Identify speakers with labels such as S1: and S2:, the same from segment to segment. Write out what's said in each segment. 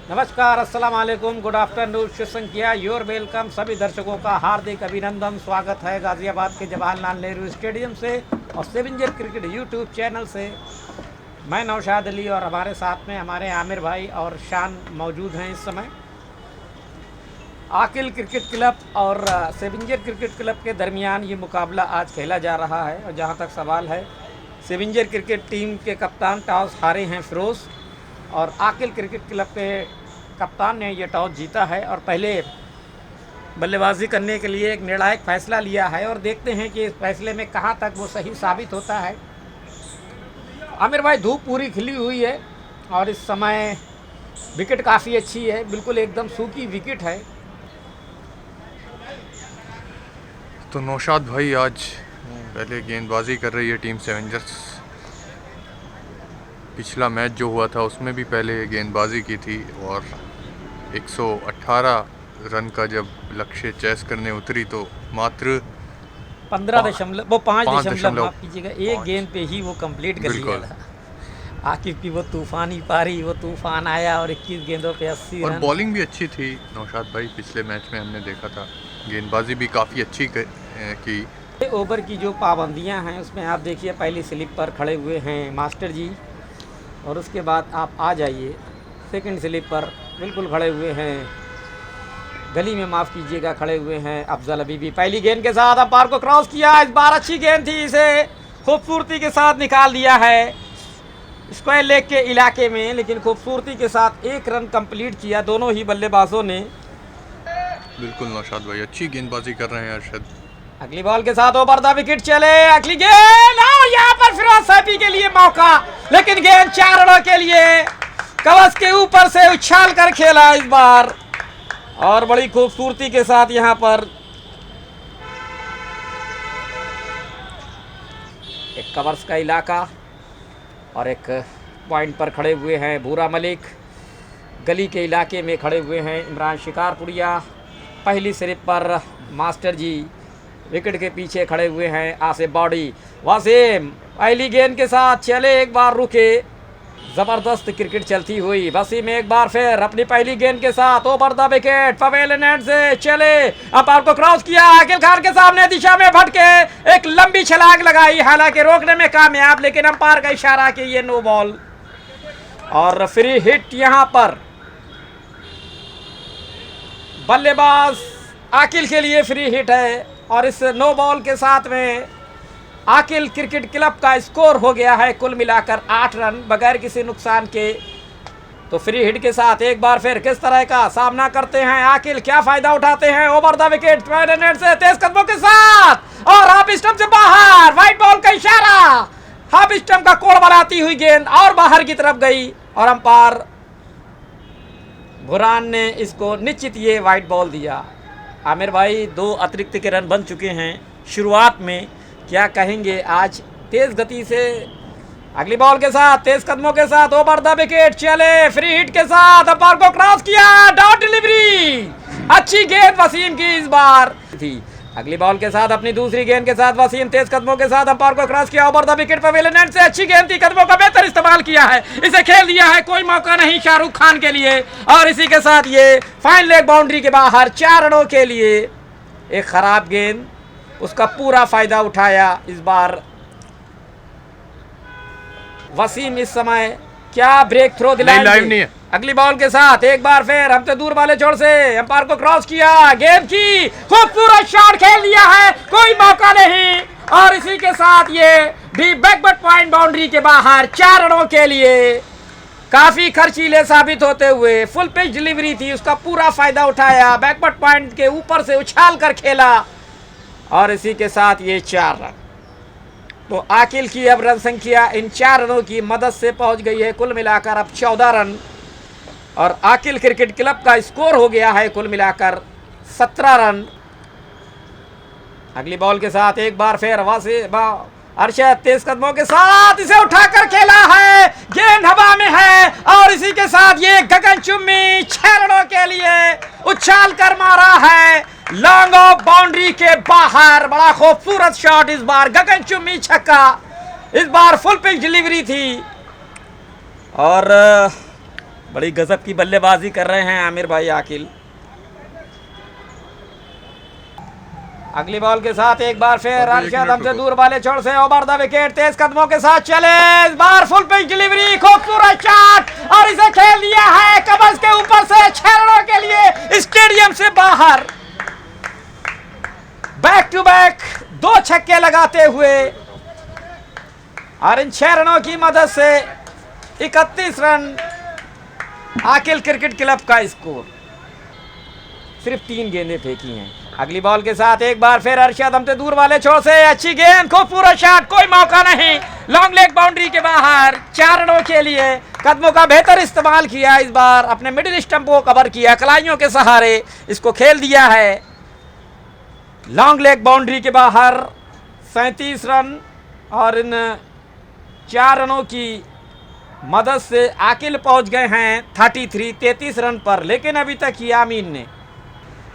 S1: नमस्कार, अस्सलाम वालेकुम, गुड आफ्टरनून, शुभ संख्या, योर वेलकम। सभी दर्शकों का हार्दिक अभिनंदन, स्वागत है गाज़ियाबाद के जवाहरलाल नेहरू स्टेडियम से और सेवेंजर क्रिकेट यूट्यूब चैनल से। मैं नौशाद अली और हमारे साथ में हमारे आमिर भाई और शान मौजूद हैं इस समय। आकिल क्रिकेट क्लब और सेवेंजर क्रिकेट क्लब के दरमियान ये मुकाबला आज खेला जा रहा है और जहाँ तक सवाल है, सेवेंजर क्रिकेट टीम के कप्तान टॉस हारे हैं फिरोज़ और आकिल क्रिकेट क्लब के कप्तान ने ये टॉस जीता है और पहले बल्लेबाजी करने के लिए एक निर्णायक फैसला लिया है और देखते हैं कि इस फैसले में कहाँ तक वो सही साबित होता है। आमिर भाई, धूप पूरी खिली हुई है और इस समय विकेट काफ़ी अच्छी है, बिल्कुल एकदम सूखी विकेट है।
S2: तो नौशाद भाई, आज पहले गेंदबाजी कर रही है टीम सेवेंजर्स। पिछला मैच जो हुआ था उसमें भी पहले गेंदबाजी की थी और 118 रन का जब लक्ष्य चेस करने उतरी तो मात्र
S1: 5.5 माफ कीजिएगा, एक गेंद पे ही वो कंप्लीट कर लिया था। आकिब की वो तूफानी पारी, वो तूफान आया और 21 गेंदों पे 80
S2: और
S1: रन।
S2: बॉलिंग भी अच्छी थी नौशाद भाई, पिछले मैच में हमने देखा था। गेंदबाजी भी काफ़ी अच्छी की।
S1: ओवर की जो पाबंदियां हैं उसमें आप देखिए, पहली स्लिप पर खड़े हुए हैं मास्टर जी और उसके बाद आप आ जाइए सेकंड स्लिप पर बिल्कुल खड़े हुए हैं, गली में माफ़ कीजिएगा खड़े हुए हैं अफजल हबीबी। पहली गेंद के साथ अंपायर को क्रॉस किया, इस बार अच्छी गेंद थी, इसे खूबसूरती के साथ निकाल दिया है स्क्वायर लेग के इलाके में, लेकिन खूबसूरती के साथ 1 रन कंप्लीट किया दोनों ही बल्लेबाजों ने।
S2: बिल्कुल नौशाद भाई, अच्छी गेंदबाजी कर रहे हैं अरशद।
S1: अगली बॉल के साथ ओवर द विकेट चले, अगली गेंद और यहाँ पर फिरोज सैफी के लिए मौका, लेकिन गेंद 4 रनों के लिए कवच के ऊपर से उछाल कर खेला इस बार और बड़ी खूबसूरती के साथ यहाँ पर एक कवर्स का इलाका और एक पॉइंट पर खड़े हुए हैं भूरा मलिक, गली के इलाके में खड़े हुए हैं इमरान शिकारपुरिया, पहली सिर्फ पर मास्टर जी, विकेट के पीछे खड़े हुए हैं आसिफ बॉडी। वसीम पहली गेंद के साथ चले, एक बार रुके, ज़बरदस्त क्रिकेट चलती हुई। वसीम एक बार फिर अपनी पहली गेंद के साथ over the wicket pavilion and से चले, अंपायर को क्रॉस किया, आकिल खान के सामने दिशा में भटके, एक लंबी छलांग लगाई, हालांकि रोकने में कामयाब, लेकिन अंपायर का इशारा कि ये नो बॉल और फ्री हिट। यहाँ पर बल्लेबाज आकिल के लिए फ्री हिट है और इस नो बॉल के साथ में आकिल क्रिकेट क्लब का स्कोर हो गया है कुल मिलाकर 8 रन बगैर किसी नुकसान के। तो फ्री हिट के साथ एक बार फिर किस तरह का सामना करते हैं आकिल, क्या फायदा उठाते हैं ओवर द विकेट से तेज कदमों के साथ और हाफ स्टंप से बाहर, व्हाइट बॉल का इशारा, हाफ स्टंप का कोण बनाती हुई गेंद और बाहर की तरफ गई और अंपायर बुरान ने इसको निश्चित ये व्हाइट बॉल दिया। आमिर भाई, 2 अतिरिक्त के रन बन चुके हैं शुरुआत में, क्या कहेंगे आज तेज गति से? अगली बॉल के साथ तेज कदमों के साथ ओवर द विकेट चले, फ्री हिट के साथ अंपायर को क्रॉस किया, डॉट डिलीवरी, अच्छी गेंद वसीम की इस बार थी। अगली बॉल के साथ अपनी दूसरी गेंद के साथ वसीम तेज कदमों के साथ अंपायर को क्रॉस किया, over the wicket pavilion and से अच्छी गेंद थी, कदमों का बेहतर इस्तेमाल किया है, इसे खेल दिया है, कोई मौका नहीं शाहरुख खान के लिए और इसी के साथ ये फाइन लेग बाउंड्री के बाहर 4 रनों के लिए। एक खराब गेंद, उसका पूरा फायदा उठाया इस बार वसीम। इस समय क्या ब्रेक थ्रो दिलाएंगे? अगली बॉल के साथ एक बार फिर हमसे दूर वाले छोर से अंपायर को क्रॉस किया, गेंद की खूबसूरत शॉट खेल दिया है, कोई मौका नहीं और इसी के साथ ये भी बैकबट पॉइंट बाउंड्री के बाहर 4 रनों के लिए। काफी खर्चीले साबित होते हुए फुल पिच डिलीवरी थी, उसका पूरा फायदा उठाया, बैकबट पॉइंट के ऊपर से उछाल कर खेला और इसी के साथ ये 4 रन। तो आकिल की अब रन संख्या इन 4 रनों की मदद से पहुंच गई है कुल मिलाकर अब 14 रन और आकिल क्रिकेट क्लब का स्कोर हो गया है कुल मिलाकर 17 रन। अगली बॉल के साथ एक बार फिर अरशद तेज कदमों के साथ इसे उठाकर खेला है, गेंद हवा में है और इसी के साथ ये गगनचुम्बी 6 रनों के लिए उछाल कर मारा है, लॉन्ग ऑफ बाउंड्री के बाहर। बड़ा खूबसूरत शॉट इस बार, गगनचुम्बी छक्का, इस बार फुल पिच डिलीवरी थी और बड़ी गजब की बल्लेबाजी कर रहे हैं आमिर भाई आकिल। अगली बॉल के साथ एक बार फिर अरशद हमसे दूर वाले छोर से ओवर द विकेट, तेज कदमों के साथ चले, इस बार फुल पिच डिलीवरी, खूबसूरत शॉट और इसे खेल दिया है कब्ज के ऊपर से 6 रनों के लिए स्टेडियम से बाहर। बैक टू बैक 2 छक्के लगाते हुए और इन 6 रनों की मदद से 31 रन आकिल क्रिकेट क्लब का स्कोर। सिर्फ 3 गेंदें फेंकी हैं। अगली बॉल के साथ एक बार फिर अरशद हमसे दूर वाले छोर से अच्छी गेंद, खूबसूरत शॉट, कोई मौका नहीं, लॉन्ग लेग बाउंड्री के बाहर 4 रनों के लिए। कदमों का बेहतर इस्तेमाल किया, इस बार अपने मिडिल स्टंप को कवर किया, कलाइयों के सहारे इसको खेल दिया है लॉन्ग लेग बाउंड्री के बाहर। 37 रन और इन 4 रनों की मदद से आकिल पहुंच गए हैं 33 रन पर, लेकिन अभी तक यामीन ने।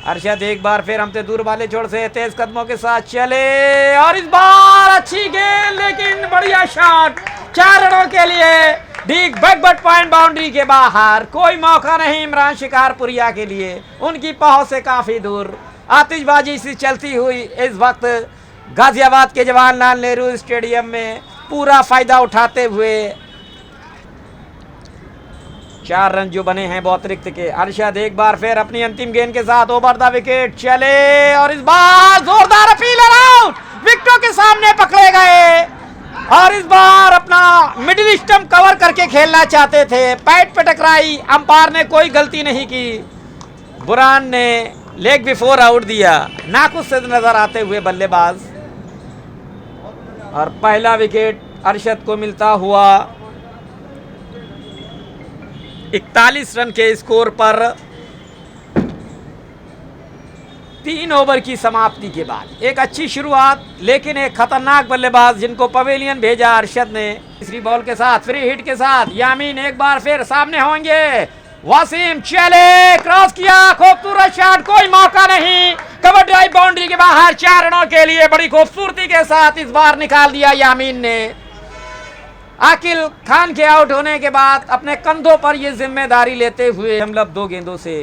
S1: अरशद एक बार फिर हमसे दूर वाले छोर से तेज कदमों के साथ चले और इस बार अच्छी गेंद, लेकिन बढ़िया शॉट 4 रनों के लिए डीप बैकबट पॉइंट बाउंड्री के बाहर। कोई मौका नहीं इमरान शिकारपुरिया के लिए, उनकी पहुंच से काफी दूर। आतिशबाजी सी चलती हुई इस वक्त गाजियाबाद के जवाहरलाल नेहरू स्टेडियम में पूरा फायदा उठाते हुए 4 रन जो बने हैं वो अतिरिक्त के। अरशद एक बार फिर अपनी अंतिम गेंद के साथ ओवर द विकेट चले और इस बार जोरदार अपील आउट, विकेटों के सामने पकड़े गए और इस बार अपना मिडिल स्टंप कवर करके खेलना चाहते थे, पैड पे टकराई, अंपायर ने कोई गलती नहीं की, बुरान ने लेग बिफोर आउट दिया, नाखुश से नजर आते हुए बल्लेबाज। और पहला विकेट अरशद को मिलता हुआ 41 रन के स्कोर पर 3 ओवर की समाप्ति के बाद। एक अच्छी शुरुआत, लेकिन एक खतरनाक बल्लेबाज जिनको पवेलियन भेजा अरशद ने। तीसरी बॉल के साथ फ्री हिट के साथ यामीन एक बार फिर सामने होंगे, वसीम चले, क्रॉस किया, खूबसूरत शॉट, कोई मौका नहीं, कवर ड्राइव बाउंड्री के बाहर 4 रनों के लिए बड़ी खूबसूरती के साथ इस बार निकाल दिया यामीन ने। आकिल खान के आउट होने के बाद अपने कंधों पर यह जिम्मेदारी लेते हुए हमलब 2 गेंदों से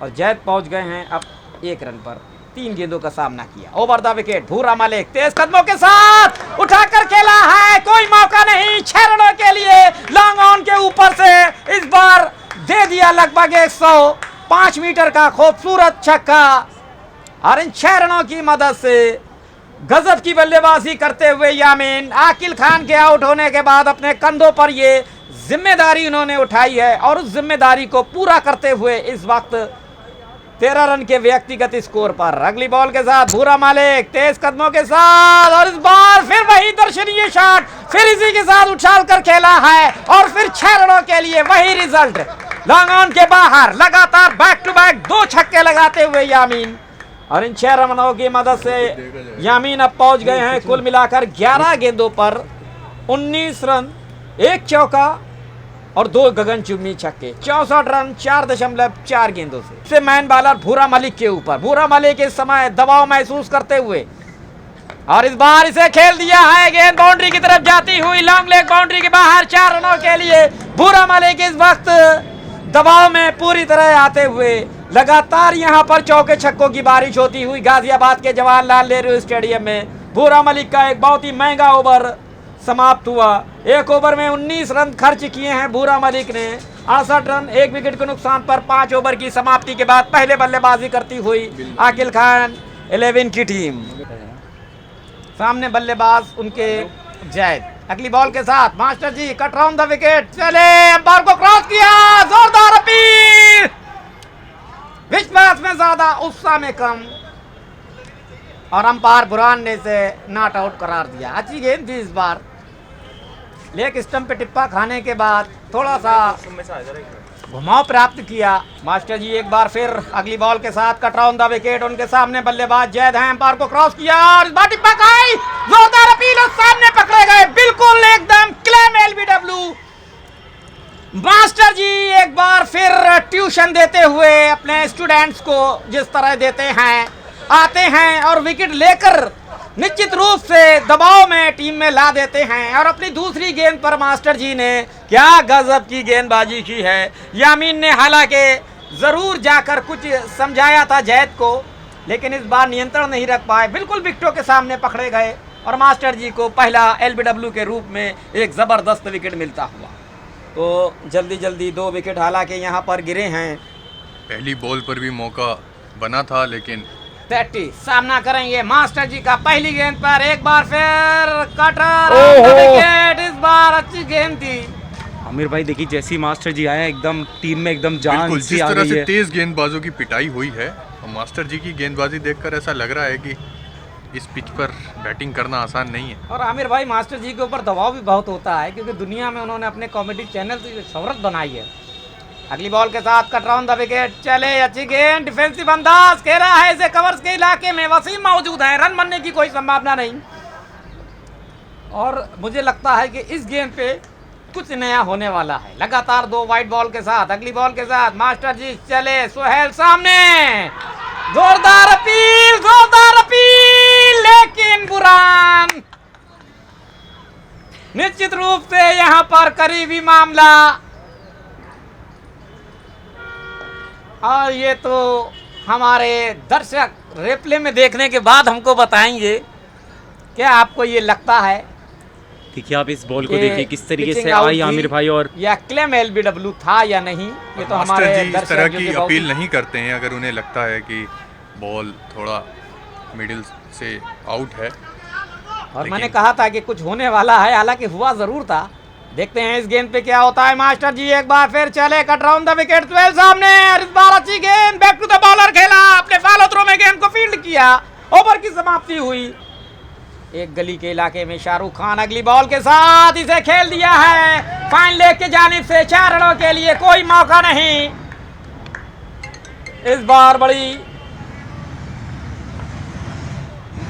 S1: और जैद पहुंच गए हैं अब 1 रन पर। 3 गेंदों का सामना किया। ओवर द विकेट भूरा मलिक तेज कदमों के साथ उठाकर खेला है, कोई मौका नहीं, 6 रनों के लिए लॉन्ग ऑन के ऊपर से इस बार दे दिया लगभग 105 मीटर का खूबसूरत छक्का और इन 6 रनों की मदद से गजब की बल्लेबाजी करते हुए यामीन आकिल खान के आउट होने के बाद अपने कंधों पर ये जिम्मेदारी उन्होंने उठाई है और उस जिम्मेदारी को पूरा करते हुए इस वक्त 13 रन के व्यक्तिगत स्कोर पर। अगली बॉल के साथ भूरा मालिक तेज कदमों के साथ और इस बार फिर वही दर्शनीय शॉट, फिर इसी के साथ उछाल कर खेला है और फिर 6 रनों के लिए वही रिजल्ट लॉन्ग ऑन के बाहर। लगातार बैक टू बैक 2 छक्के लगाते हुए यामीन और इन 6 रनों की मदद से यामीन अब पहुंच गए हैं कुल मिलाकर 11 गेंदों पर 19 रन, 1 चौका और 2 गगनचुंबी छक्के, 64 रन 4.4 गेंदों से मैन बॉलर भूरा मलिक के ऊपर। भूरा मलिक इस समय दबाव महसूस करते हुए और इस बार इसे खेल दिया है, गेंद बाउंड्री की तरफ जाती हुई लॉन्ग लेग बाउंड्री के बाहर 4 रनों के लिए। भूरा मलिक इस वक्त दबाव में पूरी तरह आते हुए लगातार यहां पर चौके छक्कों की बारिश होती हुई गाजियाबाद के जवाहरलाल नेहरू स्टेडियम में भूरा मलिक का एक बहुत ही महंगा ओवर समाप्त हुआ। 1 ओवर में 19 रन खर्च किए हैं भूरा मलिक ने, 68 रन 1 विकेट के नुकसान पर 5 ओवर की समाप्ति के बाद पहले बल्लेबाजी करती हुई आकिल खान 11 की टीम। सामने बल्लेबाज उनके जैद। अगली बॉल के साथ master ji cut round the wicket चले, अंपायर को क्रॉस किया, जोरदार अपील, विश्वास में ज्यादा उत्साह में कम और अंपायर बुरान ने इसे नॉट आउट करार दिया। अच्छी गेंद थी इस बार, लेग स्टंप पे टिप्पा खाने के बाद थोड़ा सा घुमाव प्राप्त किया। मास्टर जी एक बार फिर अगली बॉल के साथ कट राउंड द विकेट, उनके सामने बल्लेबाज जैद हैं, अंपायर को क्रॉस किया और इस बार टिप्पा खाई, जोरदार अपील और सामने पकड़े गए, बिल्कुल एकदम क्लेम एलबीडब्ल्यू। मास्टर जी एक बार फिर ट्यूशन देते हुए अपने स्टूडेंट्स को जिस तरह देते हैं, आते हैं और विकेट लेकर निश्चित रूप से दबाव में टीम में ला देते हैं और अपनी दूसरी गेंद पर मास्टर जी ने क्या गजब की गेंदबाजी की है। यामीन ने हालांकि जरूर जाकर कुछ समझाया था जैद को, लेकिन इस बार नियंत्रण नहीं रख पाए, बिल्कुल विकेटों के सामने पकड़े गए और मास्टर जी को पहला एलबीडब्ल्यू के रूप में एक ज़बरदस्त विकेट मिलता हुआ। तो जल्दी जल्दी 2 विकेट हालांकि यहाँ पर गिरे हैं।
S2: पहली बॉल पर भी मौका बना था, लेकिन
S1: सामना करेंगे मास्टर जी का पहली गेंद पर, एक बार फिर कटर विकेट। इस बार अच्छी गेंद थी।
S3: आमिर भाई देखिए, जैसी मास्टर जी आए एकदम टीम में एकदम जान सी
S2: जिस
S3: आ
S2: तरह
S3: गई
S2: से
S3: है।
S2: तेज गेंदबाजों की पिटाई हुई है और मास्टर जी की गेंदबाजी देखकर ऐसा लग रहा है कि इस पिच पर बैटिंग करना आसान नहीं है।
S1: और आमिर भाई मास्टर जी के ऊपर दबाव भी बहुत होता है, क्योंकि दुनिया में उन्होंने अपने कॉमेडी चैनल से शोहरत बनाई है। अगली बॉल के साथ कट राउंड द विकेट, चले अच्छी गेंद, डिफेंसिव अंदाज कह रहा है इसे, कवर्स के इलाके में वसीम मौजूद है, रन बनने की कोई संभावना नहीं। और मुझे लगता है कि इस गेंद पे कुछ नया होने वाला है। लगातार 2 वाइड बॉल के साथ, अगली बॉल के साथ मास्टर जी चले, सुहेल सामने, जोरदार अपील, लेकिन बुरान निश्चित रूप से यहां पर करीबी मामला। और ये तो हमारे दर्शक रिप्ले में देखने के बाद हमको बताएंगे। क्या आपको ये लगता है
S3: देखिए आप इस बॉल को देखिए किस तरीके से
S1: पिचिंग आउट
S3: आई आमिर भाई, और
S1: या क्लेम एलबीडब्ल्यू था या नहीं, ये तो हमारे
S2: मास्टर जी इस तरह
S1: दर्शक
S2: की अपील नहीं करते हैं अगर उन्हें लगता है कि बॉल थोड़ा मिडिल से आउट है।
S1: और मैंने कहा था कि कुछ होने वाला है, हालांकि हुआ जरूर था। देखते हैं इस गेंद पे क्या होता है। मास्टर जी एक बार फिर चले, cut round the wicket, Suhail सामने, और इस बार अच्छी गेंद, बैक टू द बॉलर खेला, अपने फॉलो थ्रो में गेंद को फील्ड किया, ओवर की समाप्ति हुई। एक गली के इलाके में शाहरुख खान अगली बॉल के साथ इसे खेल दिया है फाइन लेग की जानिब से, 4 रनों के लिए कोई मौका नहीं। इस बार बड़ी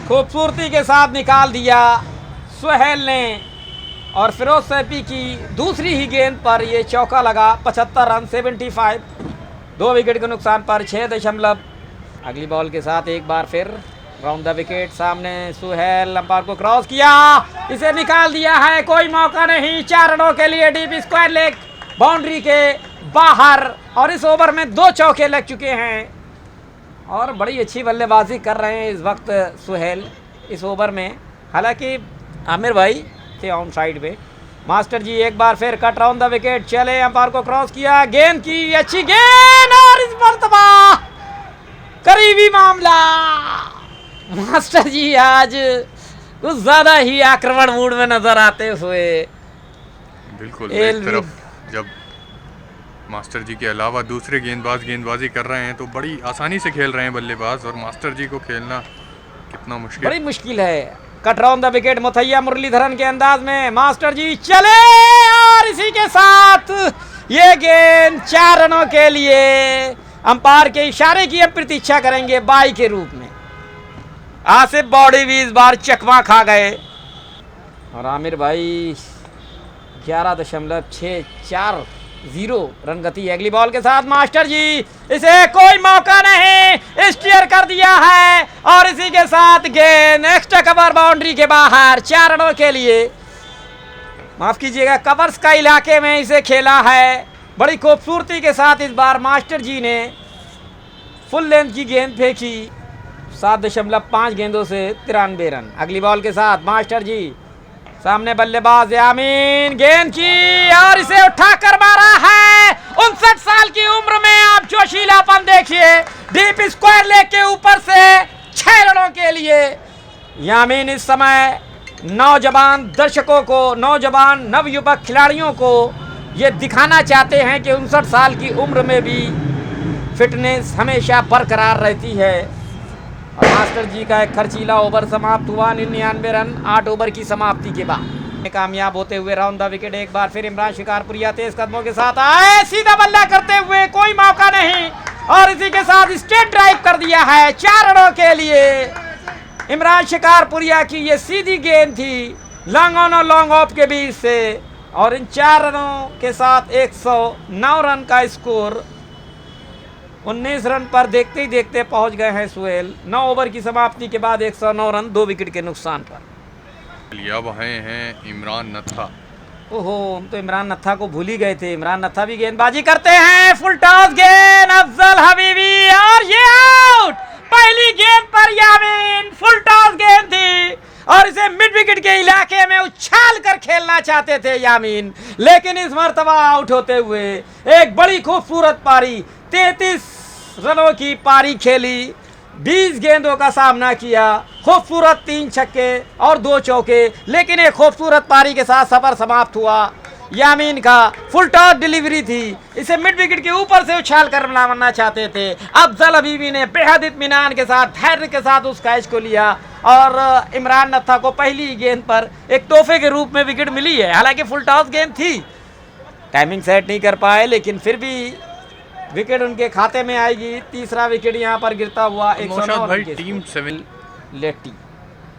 S1: खूबसूरती के साथ निकाल दिया सुहेल ने, और फिरोज सैफी की दूसरी ही गेंद पर ये चौका लगा। 75 रन 75, 2 विकेट के नुकसान पर 6 अगली बॉल के साथ एक बार फिर राउंड द विकेट, सामने सुहेल, अंपायर को क्रॉस किया, इसे निकाल दिया है, कोई मौका नहीं। 4 रनों के लिए डीप स्क्वायर लेग बाउंड्री के बाहर, और इस ओवर में 2 चौके लग चुके हैं और बड़ी अच्छी बल्लेबाजी कर रहे हैं इस वक्त सुहेल इस ओवर में। हालांकि आमिर भाई थे ऑन साइड पे। मास्टर जी एक बार फिर कट राउंड द विकेट, चले, अंपायर को क्रॉस किया, गेंद की अच्छी गेंद, और इस मर्तबा करीबी मामला। मास्टर जी आज कुछ ज्यादा ही आक्रमण मूड में नजर आते हुए।
S2: बिल्कुल, एक तरफ जब मास्टर जी के अलावा दूसरे गेंदबाज गेंदबाजी कर रहे हैं तो बड़ी आसानी से खेल रहे हैं बल्लेबाज, और मास्टर जी को खेलना कितना मुश्किल,
S1: बड़ी मुश्किल है। Cut round the wicket, Muthiah Muralitharan के अंदाज में मास्टर जी चले, और इसी के साथ ये गेंद 4 रनों के लिए अंपायर के इशारे की अब प्रतीक्षा करेंगे बाई के रूप में। आसिफ बॉडी भी इस बार चकमा खा गए, और आमिर भाई 11.640 रन गति। अगली बॉल के साथ मास्टर जी, इसे कोई मौका नहीं, स्टीयर कर दिया है, और इसी के साथ गेंद एक्स्ट्रा कवर बाउंड्री के बाहर, 4 रनों के लिए। माफ कीजिएगा, कवर्स का इलाके में इसे खेला है बड़ी खूबसूरती के साथ। इस बार मास्टर जी ने फुल लेंथ की गेंद फेंकी, 7.5 गेंदों से 93 रन। अगली बॉल के साथ मास्टर जी, सामने बल्लेबाज यामीन, गेंद की, और इसे उठाकर मारा है। 59 साल की उम्र में आप जोशीलापन देखिए, डीप स्क्वायर लेग के ऊपर से 6 रनों के लिए। यामीन इस समय नौजवान दर्शकों को, नौजवान नवयुवक खिलाड़ियों को ये दिखाना चाहते हैं कि 59 साल की उम्र में भी फिटनेस हमेशा बरकरार रहती है। और मास्टर जी का एक खर्चीला ओवर समाप्त हुआ, 99 रन 8 ओवर की समाप्ति के बाद। कामयाब होते हुए राउंड द विकेट, एक बार फिर इमरान शिकारपुरिया तेज कदमों के साथ आए, सीधा बल्ला करते हुए, कोई मौका नहीं, और इसी के साथ स्ट्रेट ड्राइव कर दिया है 4 रनों के लिए। इमरान शिकारपुरिया की ये सीधी गेंद थी लॉन्ग ऑन और लॉन्ग ऑफ के बीच से, और इन 4 रनों के साथ 109 रन का स्कोर 19 रन पर देखते ही देखते पहुंच गए हैं सुहेल। 9 ओवर की समाप्ति के बाद 109 रन 2 विकेट के नुकसान पर।
S2: अब आए हैं इमरान नत्था,
S1: ओहो, हम तो इमरान नत्था को भूल ही गए थे। इमरान नत्था भी गेंदबाजी करते हैं, फुल टॉस गेंद अफजल हबीबी और ये आउट। पहली गेंद पर यामीन, फुल टॉस गेंद थी और इसे मिड विकेट के इलाके में उछाल कर खेलना चाहते थे यामीन, लेकिन इस मर्तबा आउट होते हुए एक बड़ी खूबसूरत पारी, 33 रनों की पारी खेली, 20 गेंदों का सामना किया, खूबसूरत 3 छक्के और 2 चौके, लेकिन एक खूबसूरत पारी के साथ सफर समाप्त हुआ। यामीन का फुल टॉस डिलीवरी थी, इसे मिड विकेट के ऊपर से उछाल कर बनाना चाहते थे। अफजल हबीबी ने बेहद इत्मीनान के साथ, धैर्य के साथ उस कैच को लिया और इमरान नत्था को पहली गेंद पर एक तोहफे के रूप में विकेट मिली है। हालांकि फुल टॉस गेंद थी, टाइमिंग सेट नहीं कर पाए, लेकिन फिर भी विकेट उनके खाते में आएगी। तीसरा विकेट यहां पर गिरता हुआ 109 रन के
S2: टीम 7
S1: लेटी,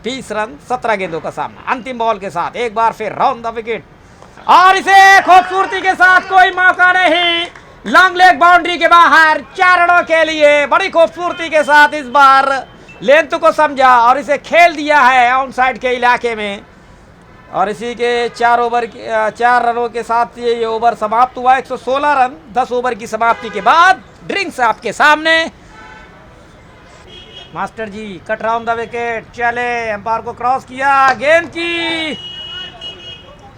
S1: 20 रन 17 गेंदों का सामना। अंतिम बॉल के साथ एक बार फिर राउंड द विकेट और इसे खूबसूरती के साथ कोई मौका नहीं, लॉन्ग लेग बाउंड्री के बाहर 4 रनों के लिए बड़ी खूबसूरती के साथ इस बार लेंथ को समझा और इसे खेल दिया है ऑन साइड के इलाके में। और इसी के 4 रनों के साथ ये ओवर समाप्त हुआ। 116 रन 10 ओवर की समाप्ति के बाद। ड्रिंक्स आपके सामने। Master ji cut round the wicket, चले, एम्पायर को क्रॉस किया, गेंद की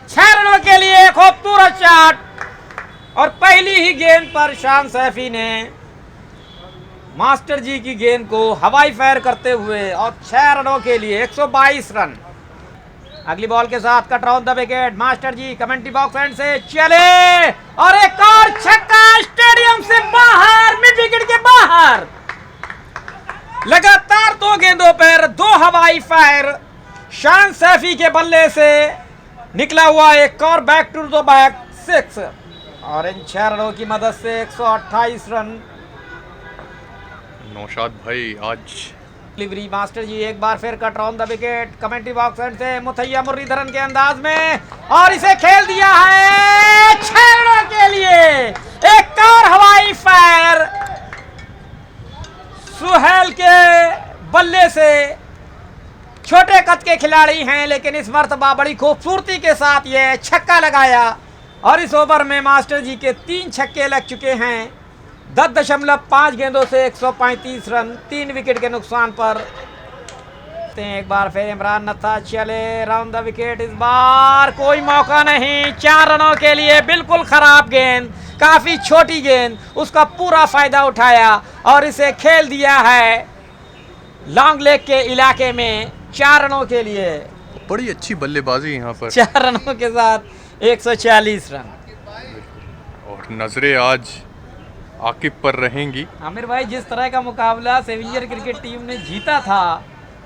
S1: 6 रनों के लिए खूबसूरत शॉट और पहली ही गेंद पर शान सैफी ने मास्टर जी की गेंद को हवाई फायर करते हुए और 6 रनों के लिए 122 रन। अगली बॉल के साथ cut round the wicket, master ji commentary box end से चले और एक और छक्का स्टेडियम से बाहर, मिड विकेट के बाहर। लगातार 2 गेंदों पर 2 हवाई फायर शान सैफी के बल्ले से निकला हुआ एक और बैक टू द बैक 6 और इन 6 रनों की मदद से 128 रन।
S2: नौशाद भाई आज
S1: डिलीवरी, मास्टर जी एक बार फिर cut round the wicket, commentary box end से मुथैया मुरलीधरन के अंदाज में और इसे खेल दिया है 6 रनों के लिए। एक और हवाई फायर सुहेल के बल्ले से। छोटे कद के खिलाड़ी हैं, लेकिन इस मर्तबा बड़ी खूबसूरती के साथ ये छक्का लगाया और इस ओवर में मास्टर जी के 3 छक्के लग चुके हैं। 10.5 गेंदों से 135 रन, 3 विकेट के नुकसान पर। एक बार फिर इमरान नत्था चले राउंड द विकेट, इस बार कोई मौका नहीं, 4 रनों के लिए बिल्कुल खराब गेंद, काफी छोटी गेंद, उसका पूरा फायदा उठाया और इसे खेल दिया है लॉन्ग लेग के इलाके में 4 रनों के लिए।
S2: बड़ी अच्छी बल्लेबाजी यहाँ पर,
S1: 4 रनों के साथ 140 रन।
S2: और नजरें आज आकिब पर रहेंगी।
S1: आमिर भाई, जिस तरह का मुकाबला सेवियर क्रिकेट टीम ने जीता था,